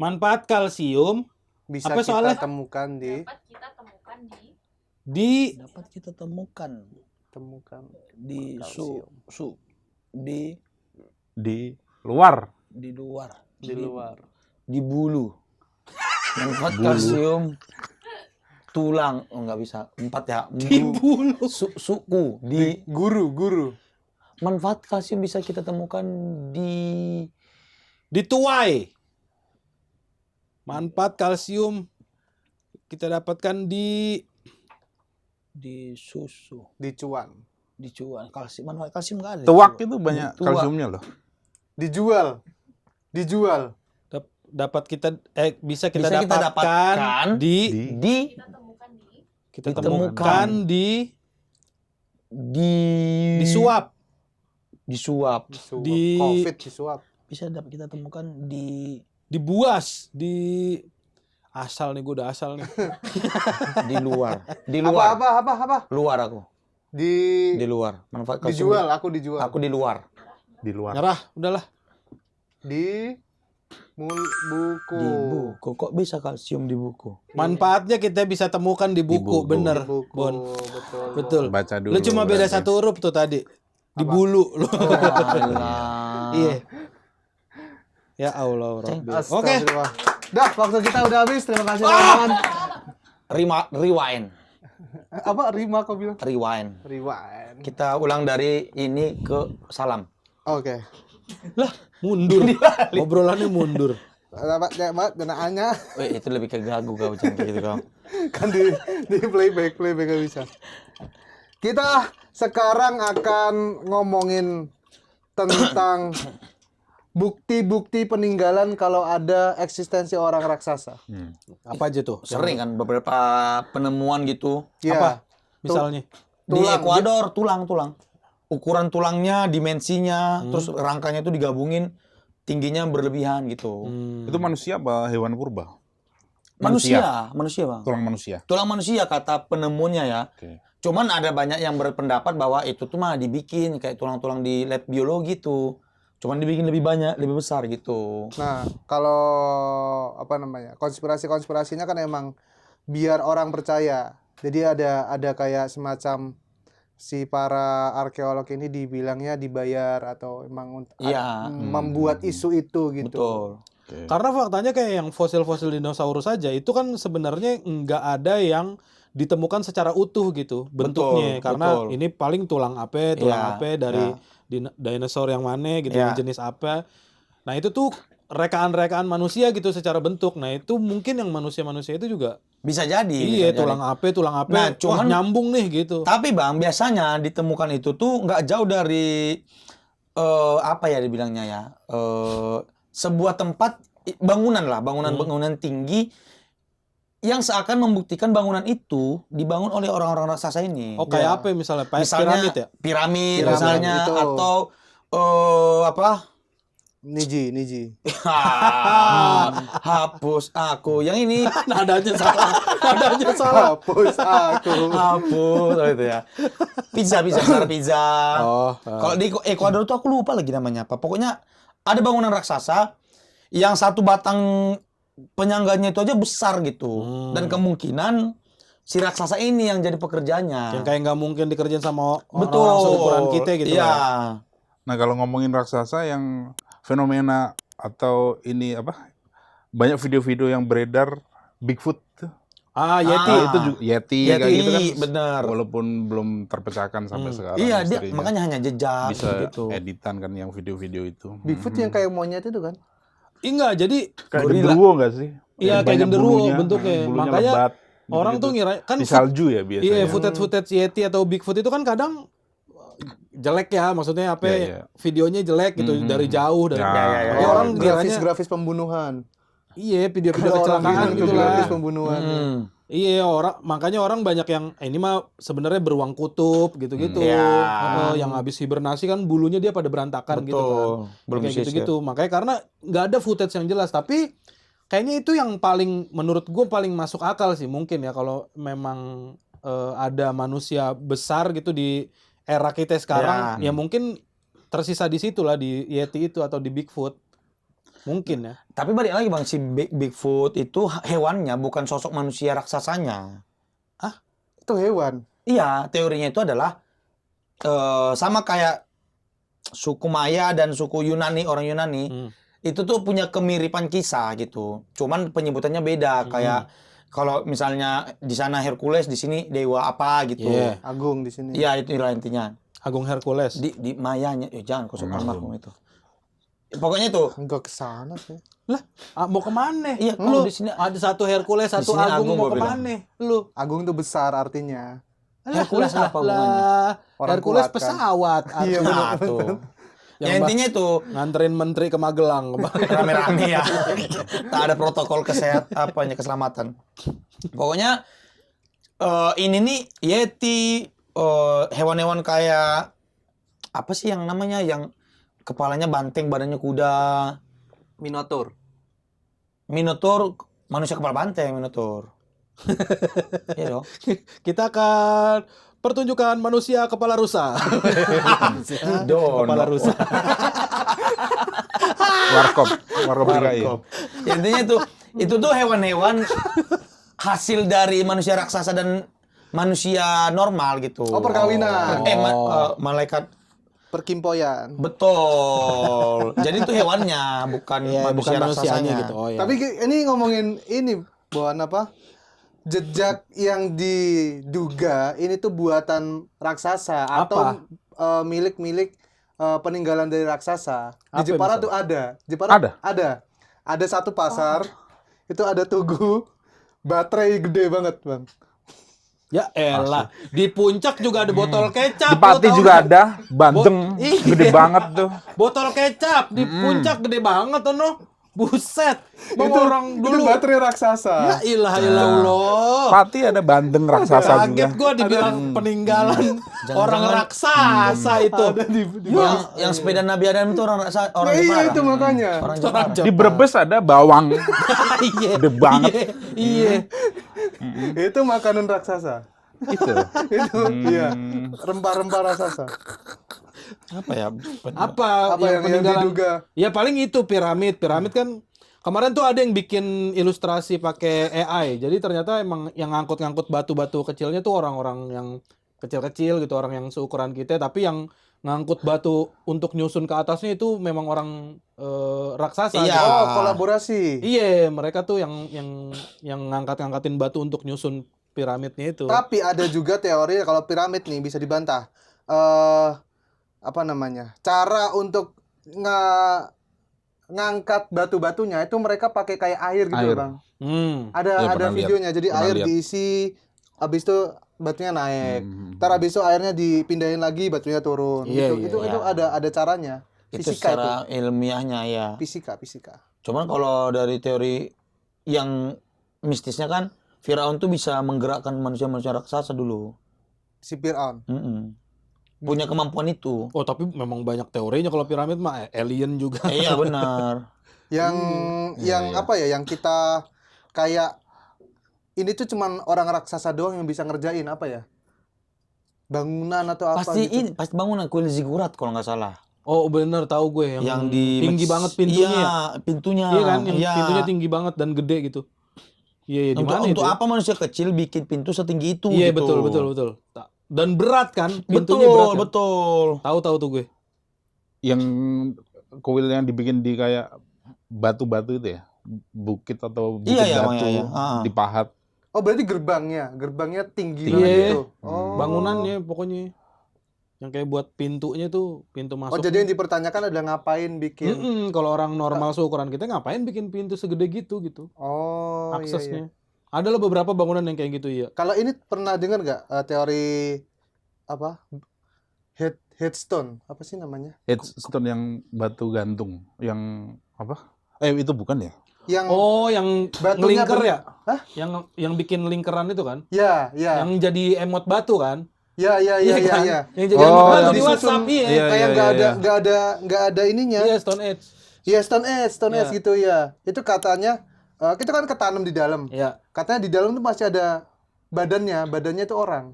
[SPEAKER 4] manfaat kalsium
[SPEAKER 2] Bisa
[SPEAKER 4] Apa
[SPEAKER 2] kita
[SPEAKER 4] soalnya?
[SPEAKER 2] temukan di
[SPEAKER 5] dapat kita temukan
[SPEAKER 1] Dapat kita temukan di
[SPEAKER 3] Di luar.
[SPEAKER 1] di luar,
[SPEAKER 2] di luar.
[SPEAKER 1] di bulu. Manfaat
[SPEAKER 3] Bulu.
[SPEAKER 1] kalsium tulang, oh nggak bisa. 4 ya.
[SPEAKER 4] di bulu.
[SPEAKER 1] Suku di
[SPEAKER 2] Guru.
[SPEAKER 1] manfaat kalsium bisa kita temukan di
[SPEAKER 4] Dituai. Manfaat kalsium kita dapatkan di
[SPEAKER 1] susu,
[SPEAKER 2] Dicuan.
[SPEAKER 1] dicuan. Kalsium, manfaat kalsium nggak ada.
[SPEAKER 3] Tuak
[SPEAKER 1] Cuan.
[SPEAKER 3] itu banyak
[SPEAKER 1] Tuak.
[SPEAKER 3] kalsiumnya loh.
[SPEAKER 2] Dijual.
[SPEAKER 4] dapat kita bisa kita
[SPEAKER 1] Bisa kita
[SPEAKER 4] dapatkan
[SPEAKER 1] dapatkan
[SPEAKER 4] di
[SPEAKER 5] kita temukan di
[SPEAKER 4] kita
[SPEAKER 1] ditemukan.
[SPEAKER 4] temukan di disuap.
[SPEAKER 2] Disuap.
[SPEAKER 4] Di-
[SPEAKER 2] Covid disuap.
[SPEAKER 1] bisa dapat kita temukan
[SPEAKER 4] Dibuas di asal nih gue udah asal nih.
[SPEAKER 1] di luar, di luar,
[SPEAKER 2] Apa?
[SPEAKER 1] luar aku,
[SPEAKER 2] Di
[SPEAKER 1] di luar. Manfaat kalsium.
[SPEAKER 2] dijual, aku dijual.
[SPEAKER 1] Aku di luar.
[SPEAKER 3] Di luar.
[SPEAKER 4] Nyerah, udahlah.
[SPEAKER 2] Di buku.
[SPEAKER 1] Di buku. Kok bisa kalsium di buku?
[SPEAKER 4] Manfaatnya kita bisa temukan di buku,
[SPEAKER 3] buku.
[SPEAKER 4] bener,
[SPEAKER 2] Di buku.
[SPEAKER 4] Bon.
[SPEAKER 2] Betul.
[SPEAKER 4] Betul.
[SPEAKER 3] Baca dulu.
[SPEAKER 4] Lu cuma beda
[SPEAKER 3] berarti.
[SPEAKER 4] satu huruf tuh tadi. Di
[SPEAKER 2] Apa?
[SPEAKER 4] bulu lu.
[SPEAKER 1] Alah.
[SPEAKER 4] Iya. Ya Allah, Rabbi. Oke.
[SPEAKER 2] Astagfirullah. Dah, waktu kita udah habis. Terima kasih teman-teman.
[SPEAKER 1] Rewind.
[SPEAKER 2] Apa Rima kau bilang?
[SPEAKER 1] Rewind.
[SPEAKER 2] Rewind.
[SPEAKER 1] Kita ulang dari ini ke salam.
[SPEAKER 2] Oke.
[SPEAKER 4] Lah, mundur. Obrolannya mundur.
[SPEAKER 2] Dapat danaannya
[SPEAKER 1] Weh, itu lebih ke gagu kau jangan kayak gitu kau.
[SPEAKER 2] kan di playback nggak bisa. Kita sekarang akan ngomongin tentang bukti-bukti peninggalan kalau ada eksistensi orang raksasa.
[SPEAKER 4] Apa aja tuh?
[SPEAKER 1] Sering kan beberapa penemuan gitu.
[SPEAKER 2] Ya.
[SPEAKER 4] Apa? Misalnya.
[SPEAKER 1] Di
[SPEAKER 2] Tulang.
[SPEAKER 1] Ekuador tulang. Ukuran tulangnya, dimensinya, terus rangkanya itu digabungin tingginya berlebihan gitu.
[SPEAKER 3] Itu manusia apa hewan purba?
[SPEAKER 1] Manusia, Bang.
[SPEAKER 3] Tulang manusia.
[SPEAKER 1] Tulang manusia kata penemunya ya.
[SPEAKER 3] Oke.
[SPEAKER 1] Cuman ada banyak yang berpendapat bahwa itu tuh mah dibikin kayak tulang-tulang di lab biologi tuh. Cuman dibikin lebih banyak, lebih besar gitu.
[SPEAKER 2] Nah, kalau apa namanya? Konspirasinya kan emang biar orang percaya. Jadi ada kayak semacam si para arkeolog ini dibilangnya dibayar atau emang
[SPEAKER 1] Iya.
[SPEAKER 2] membuat isu itu gitu.
[SPEAKER 1] Betul.
[SPEAKER 3] Oke.
[SPEAKER 4] Karena faktanya kayak yang fosil-fosil dinosaurus saja itu kan sebenarnya nggak ada yang ditemukan secara utuh gitu bentuknya. Karena
[SPEAKER 1] betul.
[SPEAKER 4] ini paling tulang apa
[SPEAKER 1] Iya,
[SPEAKER 4] dari dinosaur yang mana gitu,
[SPEAKER 1] Iya.
[SPEAKER 4] yang jenis apa. Nah itu tuh rekaan-rekaan manusia gitu secara bentuk. Nah itu mungkin yang manusia-manusia itu juga
[SPEAKER 1] Bisa jadi.
[SPEAKER 4] iya
[SPEAKER 1] bisa jadi.
[SPEAKER 4] tulang apa,
[SPEAKER 1] Nah,
[SPEAKER 4] wah
[SPEAKER 1] cuman-
[SPEAKER 4] nyambung nih gitu.
[SPEAKER 1] Tapi Bang, biasanya ditemukan itu tuh nggak jauh dari apa ya dibilangnya ya? Sebuah tempat bangunan tinggi yang seakan membuktikan bangunan itu dibangun oleh orang-orang raksasa ini.
[SPEAKER 4] Oh kayak apa misalnya? Piramid ya?
[SPEAKER 1] Piramid
[SPEAKER 2] Piramid,
[SPEAKER 1] misalnya
[SPEAKER 2] itu.
[SPEAKER 1] atau apa?
[SPEAKER 2] Niji.
[SPEAKER 1] Hapus aku. Yang ini
[SPEAKER 4] Nadanya salah. Nadanya salah.
[SPEAKER 2] Hapus aku.
[SPEAKER 1] hapus itu ya. Pizza besar pizza.
[SPEAKER 4] Oh.
[SPEAKER 1] Kalau di Ekuador tuh aku lupa lagi namanya apa. Pokoknya ada bangunan raksasa yang satu batang penyangganya itu aja besar gitu. Dan kemungkinan si raksasa ini yang jadi pekerjanya.
[SPEAKER 4] Yang kayak nggak mungkin dikerjain sama
[SPEAKER 1] Betul.
[SPEAKER 4] orang seukuran kita gitu.
[SPEAKER 1] Iya.
[SPEAKER 4] lah.
[SPEAKER 3] Nah, kalau ngomongin raksasa yang fenomena atau ini apa? Banyak video-video yang beredar Bigfoot tuh.
[SPEAKER 4] Yeti.
[SPEAKER 3] Itu juga Yeti kayak
[SPEAKER 1] Yeti,
[SPEAKER 3] gitu kan.
[SPEAKER 1] benar.
[SPEAKER 3] Walaupun belum terpecahkan sampai sekarang.
[SPEAKER 1] Iya, dia
[SPEAKER 3] misterinya.
[SPEAKER 1] makanya hanya jejak
[SPEAKER 3] bisa
[SPEAKER 1] gitu.
[SPEAKER 3] editan kan yang video-video itu.
[SPEAKER 2] Bigfoot yang kayak monyet itu kan?
[SPEAKER 4] Enggak, jadi
[SPEAKER 3] Kayak
[SPEAKER 1] gorila.
[SPEAKER 3] genderuwo nggak sih?
[SPEAKER 4] Iya,
[SPEAKER 3] Yang
[SPEAKER 4] kayak
[SPEAKER 3] banyak
[SPEAKER 4] genderuwo
[SPEAKER 3] bulunya,
[SPEAKER 4] bentuknya.
[SPEAKER 3] bulunya
[SPEAKER 4] Makanya
[SPEAKER 3] lebat,
[SPEAKER 4] orang
[SPEAKER 3] gitu-gitu.
[SPEAKER 4] tuh ngira kan
[SPEAKER 3] di salju ya biasanya.
[SPEAKER 4] iya, footage Yeti atau Bigfoot itu kan kadang jelek ya, maksudnya apa?
[SPEAKER 3] Iya, iya.
[SPEAKER 4] Videonya jelek gitu dari jauh dari.
[SPEAKER 3] Ya,
[SPEAKER 4] Makanya orang kiranya
[SPEAKER 2] Grafis pembunuhan.
[SPEAKER 4] iya, video-video
[SPEAKER 2] Kalau orang
[SPEAKER 4] kecelakaan
[SPEAKER 2] bilang itu
[SPEAKER 4] gitu
[SPEAKER 2] grafis
[SPEAKER 4] lah.
[SPEAKER 2] pembunuhan.
[SPEAKER 4] Iya, makanya orang banyak yang ini mah sebenarnya beruang kutub gitu-gitu.
[SPEAKER 1] Iya.
[SPEAKER 4] Yang habis hibernasi kan bulunya dia pada berantakan gitu kan.
[SPEAKER 1] Belum
[SPEAKER 4] Kayak
[SPEAKER 1] sisir.
[SPEAKER 4] gitu-gitu. Makanya karena nggak ada footage yang jelas, tapi kayaknya itu yang paling menurut gue paling masuk akal sih mungkin ya kalau memang ada manusia besar gitu di era kita sekarang, ya mungkin tersisa di situ lah di Yeti itu atau di Bigfoot. Mungkin ya.
[SPEAKER 1] Tapi balik lagi Bang, si Bigfoot itu hewannya bukan sosok manusia raksasanya.
[SPEAKER 2] Itu hewan.
[SPEAKER 1] Iya, teorinya itu adalah sama kayak suku Maya dan suku Yunani, orang Yunani. Itu tuh punya kemiripan kisah gitu. Cuman penyebutannya beda. Kayak kalau misalnya di sana Hercules, di sini dewa apa gitu.
[SPEAKER 4] Iya.
[SPEAKER 2] Agung di sini.
[SPEAKER 1] Iya, itu intinya.
[SPEAKER 4] Agung Hercules.
[SPEAKER 1] Di Mayanya, jangan kau suka almarhum itu. Pokoknya itu.
[SPEAKER 2] Enggak ke sana sih.
[SPEAKER 4] Lah, mau kemana?
[SPEAKER 1] Iya,
[SPEAKER 4] Lu
[SPEAKER 1] kalau di sini
[SPEAKER 4] ada satu Hercules, satu
[SPEAKER 1] sini
[SPEAKER 4] Agung,
[SPEAKER 1] Agung
[SPEAKER 4] mau
[SPEAKER 1] gua bilang.
[SPEAKER 4] kemana? Lu?
[SPEAKER 2] Agung itu besar artinya.
[SPEAKER 1] Hercules apa hubungannya?
[SPEAKER 2] Orang
[SPEAKER 4] Hercules
[SPEAKER 2] kuat, kan?
[SPEAKER 4] pesawat.
[SPEAKER 2] Iya,
[SPEAKER 1] Nah, tuh. Ya intinya itu
[SPEAKER 4] Nganterin menteri ke Magelang.
[SPEAKER 1] rame-rame ya. Tak ada protokol keselamatan. Pokoknya ini nih Yeti, hewan-hewan kayak apa sih yang namanya yang kepalanya banteng, badannya kuda.
[SPEAKER 2] Minotaur.
[SPEAKER 1] Minotaur, manusia kepala banteng, Minotaur. Iya dong.
[SPEAKER 4] Kita akan pertunjukan manusia kepala rusa. Kepala rusa.
[SPEAKER 3] Warkop DKI.
[SPEAKER 1] Ya, intinya itu tuh hewan-hewan hasil dari manusia raksasa dan manusia normal gitu.
[SPEAKER 2] Oh, perkawinan.
[SPEAKER 1] Malaikat.
[SPEAKER 2] Perkimpoyan.
[SPEAKER 1] Betul. Jadi itu hewannya, bukan
[SPEAKER 4] Iya,
[SPEAKER 1] manusia
[SPEAKER 4] bukan
[SPEAKER 1] raksasanya.
[SPEAKER 4] manusianya gitu. Oh, iya.
[SPEAKER 2] Tapi ini ngomongin ini, Bohan apa? Jejak yang diduga ini tuh buatan raksasa atau milik-milik peninggalan dari raksasa.
[SPEAKER 4] Apa
[SPEAKER 2] Di Jepara
[SPEAKER 4] misalnya?
[SPEAKER 2] tuh ada. Jepara
[SPEAKER 3] Ada?
[SPEAKER 2] Ada satu pasar. Itu ada tugu baterai gede banget, Bang.
[SPEAKER 4] Ya elah, di puncak juga ada botol
[SPEAKER 3] Di
[SPEAKER 4] kecap.
[SPEAKER 3] Pati
[SPEAKER 4] lu tahu
[SPEAKER 3] juga
[SPEAKER 4] nggak?
[SPEAKER 3] ada, Bandeng,
[SPEAKER 4] Iya.
[SPEAKER 3] gede banget tuh.
[SPEAKER 4] Botol kecap di puncak gede banget tuh, no. Buset. Bang, orang
[SPEAKER 2] Itu
[SPEAKER 4] dulu.
[SPEAKER 2] baterai raksasa.
[SPEAKER 4] Ya ilah ilallah.
[SPEAKER 3] Pati ada Bandeng raksasa juga.
[SPEAKER 4] Kaget gua dibilang peninggalan orang raksasa itu.
[SPEAKER 2] Ada di
[SPEAKER 1] Yang sepeda Nabi Adam itu orang
[SPEAKER 2] Nah, iya
[SPEAKER 1] Jepara.
[SPEAKER 2] itu makanya.
[SPEAKER 1] Orang Jepara.
[SPEAKER 3] Di Brebes ada bawang.
[SPEAKER 4] Iya.
[SPEAKER 3] Gede banget.
[SPEAKER 4] Iya.
[SPEAKER 2] Itu makanan raksasa.
[SPEAKER 3] Itu.
[SPEAKER 2] Itu iya. Rempah-rempah raksasa.
[SPEAKER 1] Apa ya?
[SPEAKER 2] Apa
[SPEAKER 4] Apa yang
[SPEAKER 2] yang
[SPEAKER 4] peninggalan?
[SPEAKER 2] diduga?
[SPEAKER 4] Ya paling itu piramid. Piramid kan kemarin tuh ada yang bikin ilustrasi pakai AI. Jadi ternyata emang yang ngangkut-ngangkut batu-batu kecilnya tuh orang-orang yang kecil-kecil gitu, orang yang seukuran kita, tapi yang ngangkut batu untuk nyusun ke atasnya itu memang orang raksasa.
[SPEAKER 1] Iya.
[SPEAKER 4] gitu.
[SPEAKER 2] Oh, kolaborasi.
[SPEAKER 4] Iya, mereka tuh yang ngangkat-ngangkatin batu untuk nyusun piramidnya itu.
[SPEAKER 2] Tapi ada juga teori kalau piramid nih bisa dibantah. Apa namanya? Cara untuk ngangkat batu-batunya itu mereka pakai kayak air gitu,
[SPEAKER 3] Air.
[SPEAKER 2] Bang.
[SPEAKER 3] Iya,
[SPEAKER 2] Ada
[SPEAKER 3] pernah
[SPEAKER 2] videonya. Jadi
[SPEAKER 3] Pernah
[SPEAKER 2] air
[SPEAKER 3] lihat.
[SPEAKER 2] diisi, habis itu batunya naik. Ntar habis itu airnya dipindahin lagi, batunya turun.
[SPEAKER 4] Iya,
[SPEAKER 2] Itu
[SPEAKER 4] iya.
[SPEAKER 2] itu ada caranya.
[SPEAKER 1] Itu
[SPEAKER 2] Fisika itu.
[SPEAKER 1] secara ilmiahnya ya.
[SPEAKER 2] Fisika.
[SPEAKER 1] Cuman kalau dari teori yang mistisnya kan Firaun tuh bisa menggerakkan manusia-manusia raksasa dulu.
[SPEAKER 2] Si Fir'aun.
[SPEAKER 1] Punya kemampuan itu.
[SPEAKER 4] Oh, tapi memang banyak teorinya kalau piramid mah alien juga.
[SPEAKER 1] Iya benar.
[SPEAKER 2] Yang
[SPEAKER 3] Iya.
[SPEAKER 2] apa ya? Yang kita kayak ini tuh cuman orang raksasa doang yang bisa ngerjain apa ya? Bangunan atau apa
[SPEAKER 1] Pasti
[SPEAKER 2] gitu.
[SPEAKER 1] ini, pasti bangunan kuil zigurat kalau nggak salah.
[SPEAKER 4] Oh, bener tahu gue
[SPEAKER 1] Yang di
[SPEAKER 4] tinggi banget pintunya
[SPEAKER 1] Iya,
[SPEAKER 4] ya.
[SPEAKER 1] pintunya.
[SPEAKER 4] Iya kan, yang
[SPEAKER 1] Iya.
[SPEAKER 4] pintunya tinggi banget dan gede gitu. Iya, di mana
[SPEAKER 1] Untuk
[SPEAKER 4] itu?
[SPEAKER 1] apa manusia kecil bikin pintu setinggi itu
[SPEAKER 4] Iya,
[SPEAKER 1] gitu.
[SPEAKER 4] betul. Dan berat kan, pintunya
[SPEAKER 1] Betul,
[SPEAKER 4] berat kan?
[SPEAKER 1] betul.
[SPEAKER 4] Tahu tuh gue.
[SPEAKER 3] Yang kuil yang dibikin di kayak batu-batu itu ya, bukit atau bukit
[SPEAKER 1] Iya,
[SPEAKER 3] batu
[SPEAKER 1] Bang, iya.
[SPEAKER 3] dipahat.
[SPEAKER 2] Oh, berarti gerbangnya tinggi
[SPEAKER 3] Tinggi.
[SPEAKER 2] banget
[SPEAKER 4] Iya.
[SPEAKER 2] gitu. Oh.
[SPEAKER 4] Bangunannya pokoknya yang kayak buat pintunya tuh, pintu
[SPEAKER 2] Oh,
[SPEAKER 4] masuk.
[SPEAKER 2] jadi yang dipertanyakan adalah ngapain bikin.
[SPEAKER 4] Kalau orang normal seukuran kita ngapain bikin pintu segede gitu.
[SPEAKER 2] Oh, iya, iya.
[SPEAKER 4] Aksesnya. Ada loh beberapa bangunan yang kayak gitu ya.
[SPEAKER 2] Kalau ini pernah dengar nggak teori apa? Headstone, apa sih namanya?
[SPEAKER 3] Headstone yang batu gantung, yang apa? Itu bukan ya?
[SPEAKER 2] Yang
[SPEAKER 4] Oh, yang
[SPEAKER 2] batunya
[SPEAKER 4] ngelingker ya?
[SPEAKER 2] Hah?
[SPEAKER 4] Yang bikin lingkaran itu kan?
[SPEAKER 2] ya, ya.
[SPEAKER 4] Yang jadi emot batu kan?
[SPEAKER 2] Ya, ya, ya, ya,
[SPEAKER 4] kan?
[SPEAKER 2] ya.
[SPEAKER 4] Yang jadi
[SPEAKER 3] Oh,
[SPEAKER 4] emot batu
[SPEAKER 3] yang
[SPEAKER 4] di
[SPEAKER 2] disusun.
[SPEAKER 4] WhatsApp iya.
[SPEAKER 3] Iya,
[SPEAKER 2] Kayak
[SPEAKER 3] iya.
[SPEAKER 2] nggak ada ininya.
[SPEAKER 4] Iya, Stone Age.
[SPEAKER 2] Iya, Stone Age
[SPEAKER 4] Ya.
[SPEAKER 2] gitu ya. Itu katanya itu kan ketanam di dalam.
[SPEAKER 4] Iya.
[SPEAKER 2] Katanya di dalam tuh masih ada badannya itu orang.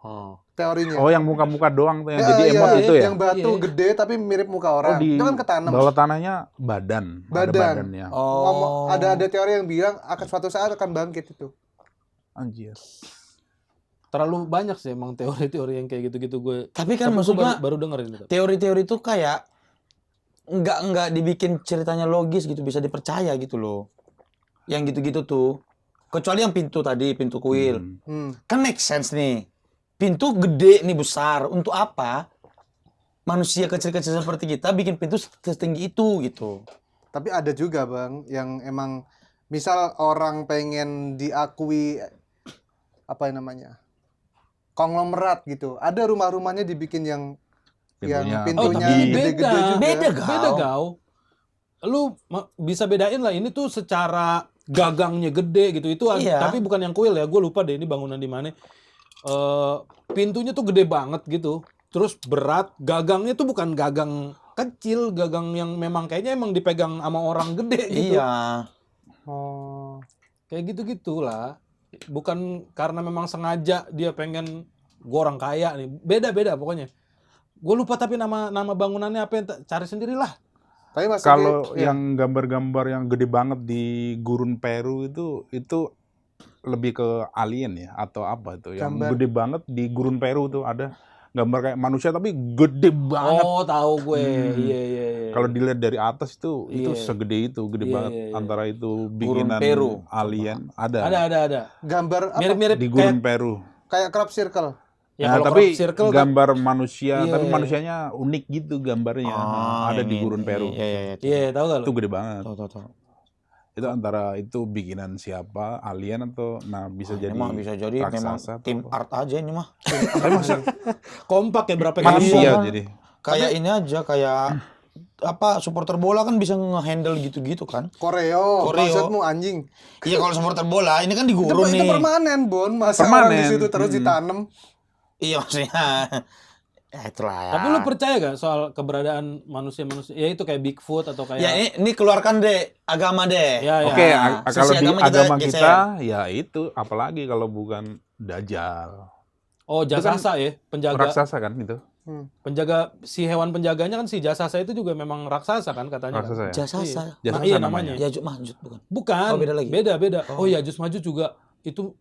[SPEAKER 4] Oh.
[SPEAKER 2] Teorinya.
[SPEAKER 3] Oh, yang muka-muka doang tuh yang
[SPEAKER 2] Ya,
[SPEAKER 3] jadi
[SPEAKER 2] iya,
[SPEAKER 3] emot itu ya?
[SPEAKER 2] Yang batu
[SPEAKER 4] Iya.
[SPEAKER 2] gede tapi mirip muka
[SPEAKER 3] Oh,
[SPEAKER 2] orang.
[SPEAKER 3] di
[SPEAKER 2] Itu kan ketanam.
[SPEAKER 3] bawah tanahnya badan. Ada
[SPEAKER 2] Badan.
[SPEAKER 3] badannya.
[SPEAKER 1] Oh.
[SPEAKER 2] Ada teori yang bilang akan suatu saat akan bangkit itu.
[SPEAKER 3] Anjir.
[SPEAKER 4] Terlalu banyak sih emang teori-teori yang kayak gitu-gitu gue.
[SPEAKER 1] Tapi kan
[SPEAKER 4] Tapi gue
[SPEAKER 1] maksudnya
[SPEAKER 4] baru dengerin itu.
[SPEAKER 1] teori-teori itu kayak nggak dibikin ceritanya logis gitu, bisa dipercaya gitu loh. Yang gitu-gitu tuh. Kecuali yang pintu tadi, pintu kuil. Kan make sense nih. Pintu gede nih, besar. Untuk apa? Manusia kecil-kecil seperti kita bikin pintu setinggi itu gitu.
[SPEAKER 2] Tapi ada juga Bang yang emang misal orang pengen diakui apa namanya? Konglomerat gitu. Ada rumah-rumahnya dibikin yang
[SPEAKER 3] Pintunya.
[SPEAKER 2] pintunya
[SPEAKER 4] tapi ini
[SPEAKER 2] gede-gede
[SPEAKER 4] beda.
[SPEAKER 2] juga.
[SPEAKER 4] Beda Gau. Lu bisa bedain lah ini tuh secara gagangnya gede gitu. Itu
[SPEAKER 1] Iya.
[SPEAKER 4] tapi bukan yang kuil ya. Gue lupa deh ini bangunan di mana. Pintunya tuh gede banget gitu. Terus berat, gagangnya tuh bukan gagang kecil, gagang yang memang kayaknya emang dipegang sama orang gede gitu.
[SPEAKER 1] Iya.
[SPEAKER 2] Oh.
[SPEAKER 4] Kayak gitu-gitulah. Bukan karena memang sengaja dia pengen gue orang kaya nih. Beda-beda pokoknya. Gue lupa tapi nama bangunannya apa, yang cari sendirilah.
[SPEAKER 2] Tapi masih
[SPEAKER 3] Kalau
[SPEAKER 2] ya.
[SPEAKER 3] yang gambar-gambar yang gede banget di gurun Peru itu lebih ke alien ya atau apa itu? Yang
[SPEAKER 2] Gambar.
[SPEAKER 3] gede banget di gurun Peru tuh ada gambar kayak manusia tapi gede banget.
[SPEAKER 4] Oh, tahu gue. Iya.
[SPEAKER 3] Kalau dilihat dari atas itu
[SPEAKER 4] Iya.
[SPEAKER 3] segede itu, gede
[SPEAKER 4] Iya,
[SPEAKER 3] banget.
[SPEAKER 4] iya.
[SPEAKER 3] Antara itu
[SPEAKER 1] Gurun
[SPEAKER 3] bikinan
[SPEAKER 1] Peru.
[SPEAKER 3] alien ada
[SPEAKER 4] Ada.
[SPEAKER 2] gambar apa?
[SPEAKER 4] Mirip-mirip
[SPEAKER 3] di
[SPEAKER 4] kayak
[SPEAKER 3] gurun Peru.
[SPEAKER 2] Kayak crop circle.
[SPEAKER 4] ya
[SPEAKER 3] Nah,
[SPEAKER 4] kalau
[SPEAKER 3] tapi
[SPEAKER 4] crop circle kan.
[SPEAKER 3] gambar manusia,
[SPEAKER 4] Iya.
[SPEAKER 3] tapi manusianya unik gitu gambarnya. Ada di gurun Peru.
[SPEAKER 1] Iya.
[SPEAKER 4] Iya, tahu gak
[SPEAKER 3] Itu
[SPEAKER 4] lu?
[SPEAKER 3] gede banget.
[SPEAKER 1] Tahu.
[SPEAKER 3] Itu antara itu bikinan siapa, alien atau bisa jadi
[SPEAKER 1] Ini mah bisa jadi memang
[SPEAKER 3] raksasa atau
[SPEAKER 1] tim
[SPEAKER 3] apa.
[SPEAKER 1] art aja ini mah.
[SPEAKER 3] Tapi masa
[SPEAKER 4] Kompak ya berapa
[SPEAKER 3] manusia
[SPEAKER 1] Iya.
[SPEAKER 3] jadi.
[SPEAKER 1] Kayak ini aja, kayak apa, supporter bola kan bisa nge-handle gitu-gitu kan.
[SPEAKER 2] Koreo. Maksudmu anjing.
[SPEAKER 1] Iya, kalau supporter bola ini kan di
[SPEAKER 2] Itu,
[SPEAKER 1] gurun
[SPEAKER 2] itu
[SPEAKER 1] nih.
[SPEAKER 2] permanen, Bon. Masa
[SPEAKER 3] Permanen.
[SPEAKER 2] orang di situ terus ditanam.
[SPEAKER 1] Iya maksudnya. Ya itulah ya.
[SPEAKER 4] Tapi lu percaya gak soal keberadaan manusia-manusia? Ya itu kayak Bigfoot atau kayak...
[SPEAKER 1] Ya ini keluarkan deh agama deh.
[SPEAKER 4] Ya.
[SPEAKER 3] Oke,
[SPEAKER 1] Nah,
[SPEAKER 3] kalau
[SPEAKER 1] sisi
[SPEAKER 3] di agama
[SPEAKER 1] geser.
[SPEAKER 3] kita ya itu apalagi kalau bukan Dajjal.
[SPEAKER 4] Oh, jasasa ya, penjaga.
[SPEAKER 3] Raksasa kan itu.
[SPEAKER 4] Penjaga si hewan penjaganya kan si jasasa itu juga memang raksasa kan katanya.
[SPEAKER 3] Raksasa ya.
[SPEAKER 1] Jasasa.
[SPEAKER 3] Jasasa
[SPEAKER 4] Iya
[SPEAKER 3] namanya.
[SPEAKER 4] namanya.
[SPEAKER 1] Yajuj Majuj bukan.
[SPEAKER 4] Bukan.
[SPEAKER 1] Oh, beda lagi.
[SPEAKER 4] Beda. Oh, Yajuj Majuj juga itu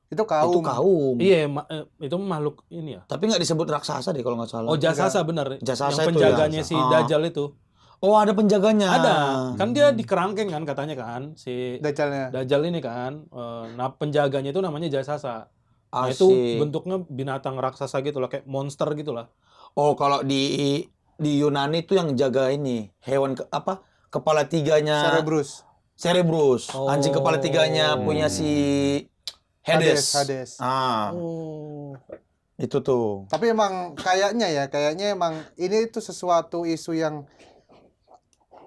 [SPEAKER 2] Itu kaum.
[SPEAKER 1] Itu kaum.
[SPEAKER 4] iya itu makhluk ini ya.
[SPEAKER 1] Tapi nggak disebut raksasa deh kalau nggak salah.
[SPEAKER 4] Oh, jasasa bener.
[SPEAKER 1] Jasasa
[SPEAKER 4] yang
[SPEAKER 1] itu
[SPEAKER 4] penjaganya
[SPEAKER 1] ya.
[SPEAKER 4] si
[SPEAKER 1] Ah.
[SPEAKER 4] Dajjal itu.
[SPEAKER 1] Oh, ada penjaganya.
[SPEAKER 4] Ada. Kan dia di kerangkeng kan katanya kan si
[SPEAKER 2] Dajjalnya.
[SPEAKER 4] Dajjal ini kan. Nah, penjaganya itu namanya jasasa. Nah,
[SPEAKER 1] Asik.
[SPEAKER 4] itu bentuknya binatang raksasa gitu lah, kayak monster gitu lah.
[SPEAKER 1] Oh, kalau di Yunani itu yang jaga ini hewan apa? Kepala tiganya. Cerberus.
[SPEAKER 4] Oh.
[SPEAKER 1] Anjing kepala tiganya punya si Hades. Ah,
[SPEAKER 4] Oh.
[SPEAKER 1] itu tuh.
[SPEAKER 2] Tapi emang kayaknya emang ini itu sesuatu isu yang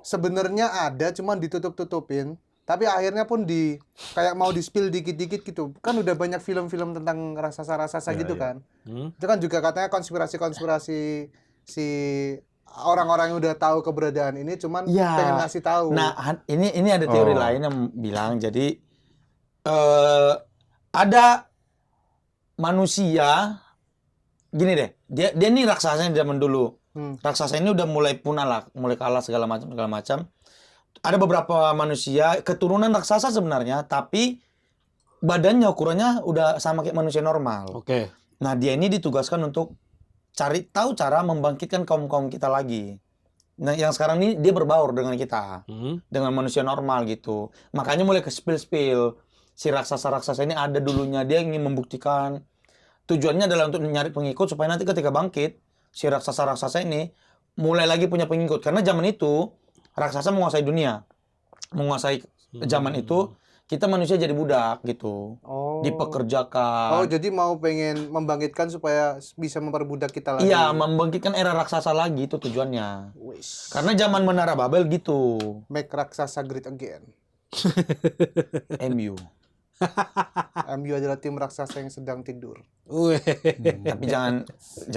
[SPEAKER 2] sebenarnya ada cuman ditutup-tutupin. Tapi akhirnya pun kayak mau di-spill dikit-dikit gitu. Kan udah banyak film-film tentang raksasa-raksasa
[SPEAKER 3] Iya,
[SPEAKER 2] gitu
[SPEAKER 3] iya.
[SPEAKER 2] kan.
[SPEAKER 4] Hmm?
[SPEAKER 2] Itu kan juga katanya konspirasi-konspirasi si orang-orang yang udah tahu keberadaan ini cuman
[SPEAKER 1] Iya.
[SPEAKER 2] pengen ngasih tahu.
[SPEAKER 1] Nah, ini ada teori
[SPEAKER 3] Oh.
[SPEAKER 1] lain yang bilang jadi ada manusia gini deh. Dia ini raksasanya zaman dulu. Raksasa ini udah mulai punah lah, mulai kalah segala macam. Ada beberapa manusia keturunan raksasa sebenarnya, tapi badannya ukurannya udah sama kayak manusia normal.
[SPEAKER 4] Oke.
[SPEAKER 1] Nah, dia ini ditugaskan untuk cari tahu cara membangkitkan kaum-kaum kita lagi. Nah, yang sekarang ini dia berbaur dengan kita, dengan manusia normal gitu. Makanya mulai ke spill-spill. Si raksasa-raksasa ini ada dulunya, dia ingin membuktikan. Tujuannya adalah untuk mencari pengikut supaya nanti ketika bangkit, si raksasa-raksasa ini mulai lagi punya pengikut. Karena zaman itu raksasa menguasai dunia, menguasai zaman itu kita manusia jadi budak gitu, dipekerjakan.
[SPEAKER 2] Oh, jadi mau pengen membangkitkan supaya bisa memperbudak kita lagi.
[SPEAKER 1] Iya, membangkitkan era raksasa lagi itu tujuannya.
[SPEAKER 2] Wis.
[SPEAKER 1] Karena zaman Menara Babel gitu.
[SPEAKER 2] Make raksasa great again.
[SPEAKER 1] MU.
[SPEAKER 2] MU adalah tim raksasa yang sedang tidur.
[SPEAKER 4] Wih.
[SPEAKER 1] Tapi jangan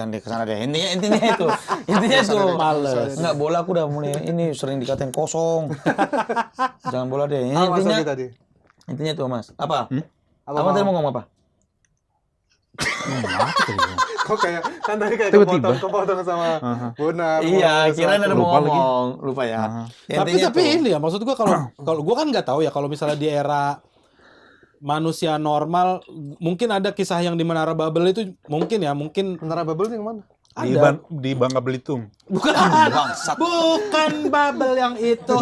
[SPEAKER 1] deh kesana deh. Intinya itu. Intinya itu.
[SPEAKER 4] Males.
[SPEAKER 1] Enggak, bola aku udah mulai ini sering dikatain kosong. Jangan bola deh.
[SPEAKER 2] Apa
[SPEAKER 1] Intinya
[SPEAKER 2] maksudnya tadi?
[SPEAKER 1] intinya tuh, Mas. Apa?
[SPEAKER 2] Apa
[SPEAKER 1] Abang tadi mau ngomong apa?
[SPEAKER 2] Kok kayak kan tadi kayak
[SPEAKER 3] Tiba-tiba.
[SPEAKER 2] kepotong sama Bonar.
[SPEAKER 1] Iya, kirain ada mau
[SPEAKER 3] Lupa lagi.
[SPEAKER 1] ngomong. Lupa ya.
[SPEAKER 4] Tapi
[SPEAKER 1] Intinya tuh.
[SPEAKER 4] ini ya maksud gua kalau gua kan nggak tahu ya kalau misalnya di era manusia normal mungkin ada kisah yang di Menara Babel itu mungkin
[SPEAKER 2] Menara Babel yang mana?
[SPEAKER 3] Di Bangka Belitung.
[SPEAKER 4] bukan
[SPEAKER 1] Bangsat.
[SPEAKER 4] bukan Babel yang itu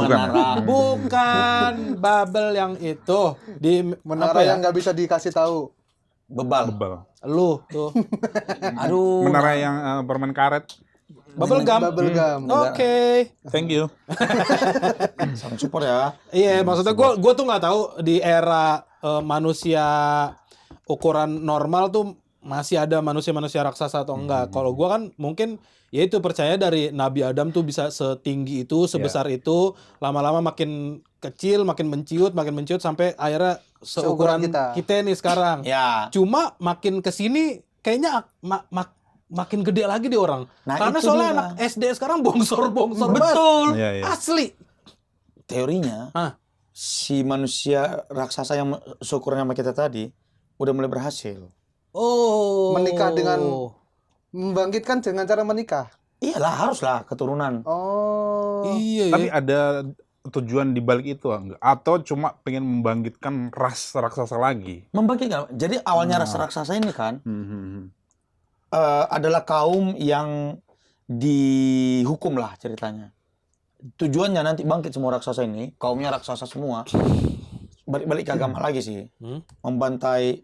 [SPEAKER 4] bukan Babel yang itu di
[SPEAKER 2] Menara
[SPEAKER 4] apa ya
[SPEAKER 2] yang nggak bisa dikasih tahu.
[SPEAKER 1] Bebal.
[SPEAKER 3] Bebal.
[SPEAKER 4] lu tuh
[SPEAKER 1] Aduh.
[SPEAKER 3] Menara yang permen karet.
[SPEAKER 4] Bubble gum.
[SPEAKER 2] Bubble gum.
[SPEAKER 4] Oke.
[SPEAKER 3] Thank you.
[SPEAKER 1] Saling support ya.
[SPEAKER 4] Iya, maksudnya gue tuh nggak tahu di era manusia ukuran normal tuh masih ada manusia-manusia raksasa atau enggak. Kalau gue kan mungkin ya itu percaya dari Nabi Adam tuh bisa setinggi itu, sebesar itu, lama-lama makin kecil, makin menciut sampai akhirnya seukuran
[SPEAKER 2] Seukuran
[SPEAKER 4] kita nih sekarang.
[SPEAKER 1] Ya.
[SPEAKER 4] Cuma makin kesini kayaknya makin gede lagi deh orang.
[SPEAKER 1] Nah,
[SPEAKER 4] Karena
[SPEAKER 1] itu
[SPEAKER 4] soalnya
[SPEAKER 1] dia.
[SPEAKER 4] anak SD sekarang bongsor banget.
[SPEAKER 1] Betul.
[SPEAKER 3] Iya, iya.
[SPEAKER 4] Asli.
[SPEAKER 1] Teorinya,
[SPEAKER 4] Hah?
[SPEAKER 1] si manusia raksasa yang seukuran sama kita tadi udah mulai berhasil.
[SPEAKER 4] Oh.
[SPEAKER 2] Menikah dengan membangkitkan dengan cara menikah.
[SPEAKER 1] Iyalah, haruslah keturunan.
[SPEAKER 2] Oh.
[SPEAKER 4] Iya.
[SPEAKER 3] Tapi ada tujuan di balik itu enggak? Atau cuma pengen membangkitkan ras raksasa lagi?
[SPEAKER 1] Membangkitkan. Jadi awalnya raksasa ini kan
[SPEAKER 3] Hmm.
[SPEAKER 1] adalah kaum yang dihukum lah ceritanya. Tujuannya nanti bangkit semua raksasa ini, kaumnya raksasa semua. Balik ke agama lagi sih. Membantai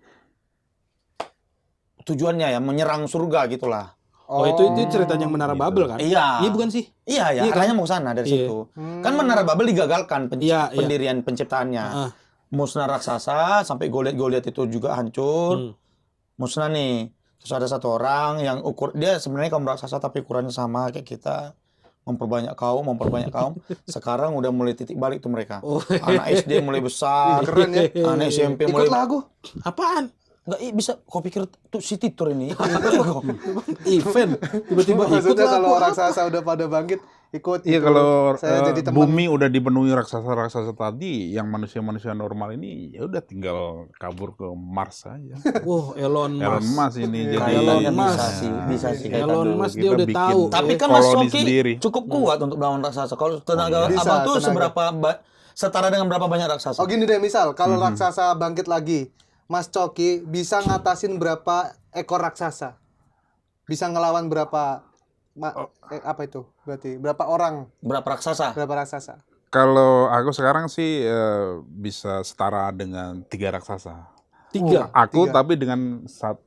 [SPEAKER 1] tujuannya ya menyerang surga gitulah.
[SPEAKER 4] Oh, itu ceritanya yang Menara
[SPEAKER 3] gitu.
[SPEAKER 4] Babel kan?
[SPEAKER 1] Iya.
[SPEAKER 4] Iya bukan sih?
[SPEAKER 1] Iya ya,
[SPEAKER 4] Iya kan?
[SPEAKER 1] arahnya mau ke sana dari
[SPEAKER 4] Iya.
[SPEAKER 1] situ. Kan Menara Babel digagalkan
[SPEAKER 4] Iya, iya.
[SPEAKER 1] pendirian penciptaannya. Musnah raksasa sampai Goliat itu juga hancur. Musnah nih. Terus ada satu orang yang dia sebenarnya kaum raksasa tapi ukurannya sama kayak kita. Memperbanyak kaum. Sekarang udah mulai titik balik tuh mereka. Anak SD mulai besar.
[SPEAKER 2] Keren ya.
[SPEAKER 1] Anak SMP mulai
[SPEAKER 2] Ikutlah aku.
[SPEAKER 4] Apaan?
[SPEAKER 1] Enggak, bisa kau pikir tuh City Tour ini.
[SPEAKER 4] Event. Tiba-tiba ikut
[SPEAKER 2] Maksudnya
[SPEAKER 4] lah
[SPEAKER 2] kalau
[SPEAKER 4] aku.
[SPEAKER 2] raksasa udah pada bangkit, ikut.
[SPEAKER 3] Iya,
[SPEAKER 2] ikut.
[SPEAKER 3] kalau
[SPEAKER 2] saya jadi teman.
[SPEAKER 3] bumi udah dipenuhi raksasa-raksasa tadi, yang manusia-manusia normal ini ya udah tinggal kabur ke Mars aja.
[SPEAKER 4] Wah, Elon
[SPEAKER 3] Elon
[SPEAKER 4] Musk.
[SPEAKER 3] Musk ini jadi
[SPEAKER 1] Kayaknya
[SPEAKER 4] Musk.
[SPEAKER 1] bisa sih.
[SPEAKER 4] Elon
[SPEAKER 3] Kita
[SPEAKER 4] Musk dia udah
[SPEAKER 3] bikin
[SPEAKER 4] tahu.
[SPEAKER 1] Tapi kan Mas
[SPEAKER 3] koloni
[SPEAKER 1] Soki
[SPEAKER 3] sendiri.
[SPEAKER 1] cukup kuat untuk melawan raksasa. Kalau tenaga
[SPEAKER 2] Bisa,
[SPEAKER 1] abang tuh
[SPEAKER 2] tenaga.
[SPEAKER 1] setara dengan berapa banyak raksasa?
[SPEAKER 2] Oh gini deh, misal kalau raksasa bangkit lagi, Mas Coki bisa ngatasin berapa ekor raksasa? Bisa ngelawan berapa apa itu? Berarti berapa orang?
[SPEAKER 1] Berapa raksasa?
[SPEAKER 2] Berapa raksasa?
[SPEAKER 3] Kalau aku sekarang sih bisa setara dengan 3 raksasa.
[SPEAKER 4] 3.
[SPEAKER 3] Aku
[SPEAKER 2] 3.
[SPEAKER 3] tapi dengan 1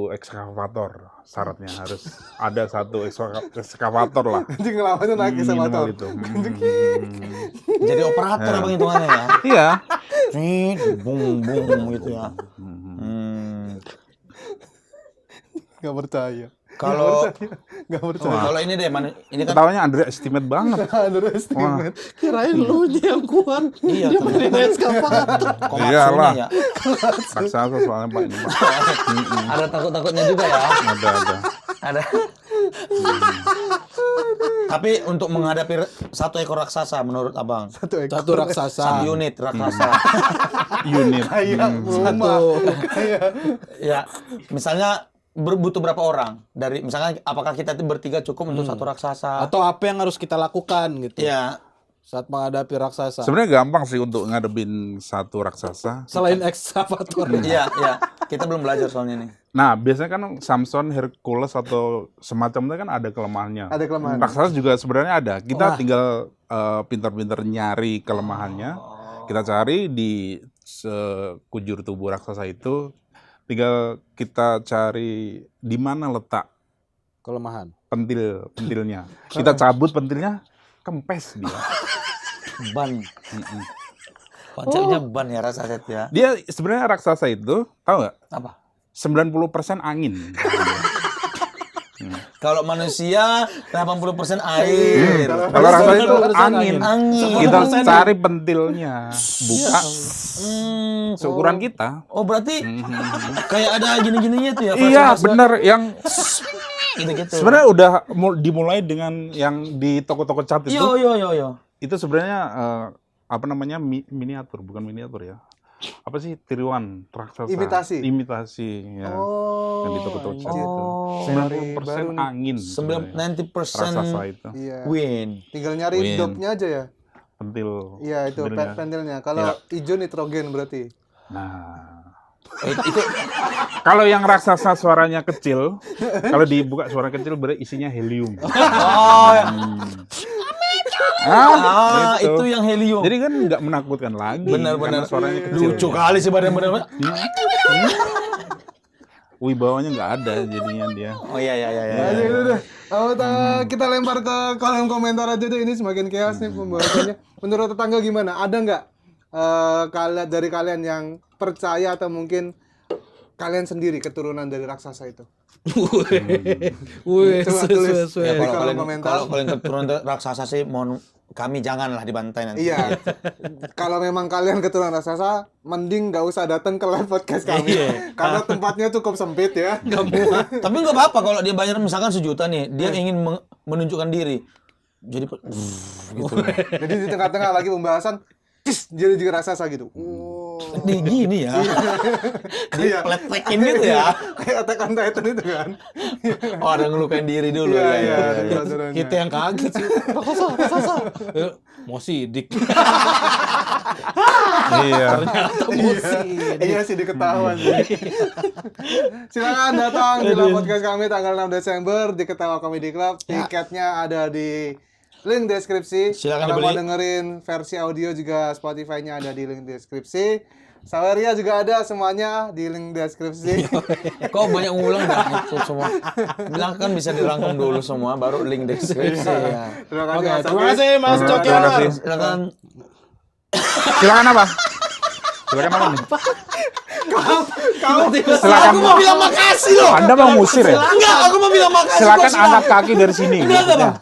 [SPEAKER 3] ekskavator. Syaratnya harus ada 1 ekskavator lah.
[SPEAKER 2] Nanti ngelawannya naik ke
[SPEAKER 3] Minimal
[SPEAKER 2] motor.
[SPEAKER 3] itu.
[SPEAKER 1] Jadi operator abang hitungannya ya.
[SPEAKER 3] Iya.
[SPEAKER 1] Nih, bung gitu ya.
[SPEAKER 2] Gak percaya.
[SPEAKER 1] Kalau
[SPEAKER 2] Nggak percaya.
[SPEAKER 1] kalau ini deh, ini kan
[SPEAKER 3] Ketawanya underestimate banget.
[SPEAKER 2] Underestimate.
[SPEAKER 4] Kirain lu yang kuat.
[SPEAKER 1] Iya,
[SPEAKER 4] Dia
[SPEAKER 1] ternyata.
[SPEAKER 4] mainin eskavator.
[SPEAKER 1] Komatsunya
[SPEAKER 3] Iyalah.
[SPEAKER 1] ya.
[SPEAKER 3] Raksasa soalnya Pak ini, Pak.
[SPEAKER 1] Ada takut-takutnya juga ya.
[SPEAKER 3] Ada.
[SPEAKER 1] Ada. Tapi untuk menghadapi satu ekor raksasa menurut Abang,
[SPEAKER 2] Satu ekor.
[SPEAKER 4] Satu raksasa.
[SPEAKER 1] satu unit raksasa.
[SPEAKER 3] Unit.
[SPEAKER 2] Kayak rumah.
[SPEAKER 1] Ya, misalnya butuh berapa orang? Dari misalnya apakah kita itu bertiga cukup untuk satu raksasa?
[SPEAKER 4] Atau apa yang harus kita lakukan gitu
[SPEAKER 1] Ya,
[SPEAKER 4] saat menghadapi raksasa.
[SPEAKER 3] Sebenarnya gampang sih untuk ngadepin satu raksasa.
[SPEAKER 4] Selain ekskavator.
[SPEAKER 1] iya, iya. Kita belum belajar soalnya nih.
[SPEAKER 3] Nah, biasanya kan Samson, Hercules atau semacamnya kan ada kelemahannya.
[SPEAKER 2] Ada kelemahan.
[SPEAKER 3] Raksasa juga sebenarnya ada. Kita
[SPEAKER 4] Wah.
[SPEAKER 3] tinggal pintar-pintar nyari kelemahannya. Kita cari di sekujur tubuh raksasa itu. Tinggal kita cari di mana letak
[SPEAKER 4] Kelemahan.
[SPEAKER 3] pentilnya. Kita cabut pentilnya, kempes dia.
[SPEAKER 1] Ban. Konsepnya ban ya raksasa itu ya.
[SPEAKER 3] Dia sebenarnya raksasa itu, tahu nggak?
[SPEAKER 1] Apa?
[SPEAKER 3] 90% angin.
[SPEAKER 1] Kalau manusia 80% air.
[SPEAKER 3] Kalau raksasa itu angin.
[SPEAKER 1] Angin.
[SPEAKER 3] Kita cari pentilnya, buka seukuran kita.
[SPEAKER 1] Oh, berarti kayak ada gini-gininya tuh ya.
[SPEAKER 3] Iya,
[SPEAKER 1] fase-fase
[SPEAKER 3] bener. Yang
[SPEAKER 1] Gitu-gitu.
[SPEAKER 3] sebenarnya udah dimulai dengan yang di toko-toko cat itu.
[SPEAKER 1] Yo.
[SPEAKER 3] Itu sebenarnya apa namanya miniatur, bukan miniatur ya. Apa sih tiruan raksasa?
[SPEAKER 2] Imitasi.
[SPEAKER 3] Imitasi ya.
[SPEAKER 2] Oh.
[SPEAKER 3] Yang di toko-toko cat
[SPEAKER 2] iya.
[SPEAKER 3] itu.
[SPEAKER 2] Teori
[SPEAKER 3] 90%
[SPEAKER 2] baru nih.
[SPEAKER 3] angin. sebenarnya.
[SPEAKER 1] 90%
[SPEAKER 3] Raksasa itu.
[SPEAKER 2] Iya.
[SPEAKER 1] win.
[SPEAKER 2] Tinggal nyari
[SPEAKER 3] Win.
[SPEAKER 2] dopnya aja ya.
[SPEAKER 3] Pentil.
[SPEAKER 2] Iya, itu
[SPEAKER 3] pentilnya.
[SPEAKER 2] pentilnya. Kalau
[SPEAKER 3] Ya.
[SPEAKER 2] hijau nitrogen berarti.
[SPEAKER 3] Nah,
[SPEAKER 1] Itu
[SPEAKER 3] kalau yang raksasa suaranya kecil, kalau dibuka suara kecil berarti isinya helium.
[SPEAKER 1] oh,
[SPEAKER 3] Gitu.
[SPEAKER 1] itu yang helium.
[SPEAKER 3] Jadi kan nggak menakutkan lagi.
[SPEAKER 1] Benar-benar
[SPEAKER 3] karena suaranya kecil.
[SPEAKER 1] lucu kali sih badan-badan.
[SPEAKER 3] Wibawanya nggak ada jadinya dia.
[SPEAKER 1] Oh iya.
[SPEAKER 2] Aja udah. Kita lempar ke kolom komentar aja deh, ini semakin chaos nih pembahasannya. Menurut tetangga gimana? Ada nggak kalian dari kalian yang percaya atau mungkin kalian sendiri keturunan dari raksasa itu?
[SPEAKER 4] Wih,
[SPEAKER 2] Coba tulis.
[SPEAKER 1] Ya,
[SPEAKER 2] Di
[SPEAKER 1] kalau
[SPEAKER 2] kolom
[SPEAKER 1] kalian
[SPEAKER 2] komentar.
[SPEAKER 1] kalau kalian keturunan raksasa sih mohon kami janganlah dibantai nanti.
[SPEAKER 2] Iya. Kalau memang kalian keturunan raksasa, mending nggak usah datang ke live podcast kami. Karena tempatnya cukup sempit ya.
[SPEAKER 1] Tapi nggak apa-apa kalau dia bayar misalkan 1 juta nih, dia ingin menunjukkan diri. Jadi gitu.
[SPEAKER 2] Jadi di tengah-tengah lagi pembahasan, jadi juga raksasa gitu.
[SPEAKER 1] Di gini ya. Di pletekin gitu ya.
[SPEAKER 2] Kayak Attack on Titan itu kan.
[SPEAKER 1] Oh, ada ngelukain diri dulu
[SPEAKER 2] Iya,
[SPEAKER 1] ya.
[SPEAKER 2] iya.
[SPEAKER 1] ya.
[SPEAKER 2] ada aturannya.
[SPEAKER 4] Kita yang kaget sih. Raksasa. Mau sidik.
[SPEAKER 3] Iya.
[SPEAKER 4] Ternyata mau sidik.
[SPEAKER 2] Iya sih diketahuan sih. Silakan datang di live podcast kami tanggal 6 Desember di Ketawa Comedy Club. Tiketnya ada di link deskripsi.
[SPEAKER 1] Silakan
[SPEAKER 2] Kalau mau
[SPEAKER 1] dibeli.
[SPEAKER 2] dengerin versi audio juga Spotify-nya ada di link deskripsi. Saweria juga ada semuanya di link deskripsi.
[SPEAKER 1] Kok banyak ngulang dah itu semua. Bilang kan bisa dirangkum dulu semua baru link deskripsi ya.
[SPEAKER 2] Terima kasih.
[SPEAKER 4] Oke,
[SPEAKER 2] Mas
[SPEAKER 4] terima
[SPEAKER 2] Hafiz.
[SPEAKER 4] kasih Mas
[SPEAKER 3] Terima
[SPEAKER 4] Coki
[SPEAKER 3] kasih.
[SPEAKER 4] Anwar.
[SPEAKER 1] Silakan.
[SPEAKER 3] Silakan apa? Silakan apa nih? Silakan.
[SPEAKER 1] Aku mau bilang makasih loh.
[SPEAKER 3] Anda mau ngusir ya?
[SPEAKER 1] Enggak, aku mau bilang makasih.
[SPEAKER 3] Silakan
[SPEAKER 1] kok,
[SPEAKER 3] angkat kaki dari sini.
[SPEAKER 1] Enggak, Bang.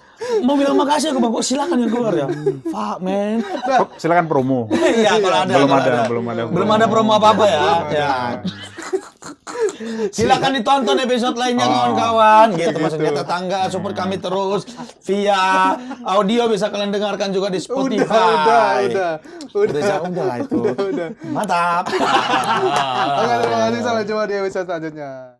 [SPEAKER 1] Mau bilang makasih aku Bang. Kok silakan yang keluar ya. Fuck, man.
[SPEAKER 3] Silakan promo.
[SPEAKER 1] Iya, kalau ada.
[SPEAKER 3] Belum
[SPEAKER 1] kalau
[SPEAKER 3] ada, belum ada.
[SPEAKER 1] Belum ada promo apa-apa ya. Ya. Silakan ditonton episode lainnya kawan-kawan. Gitu maksudnya tetangga support kami terus via audio bisa kalian dengarkan juga di Spotify. Udah itu.
[SPEAKER 2] Udah.
[SPEAKER 1] Mantap.
[SPEAKER 2] Oke, terima kasih. Sampai jumpa di episode selanjutnya.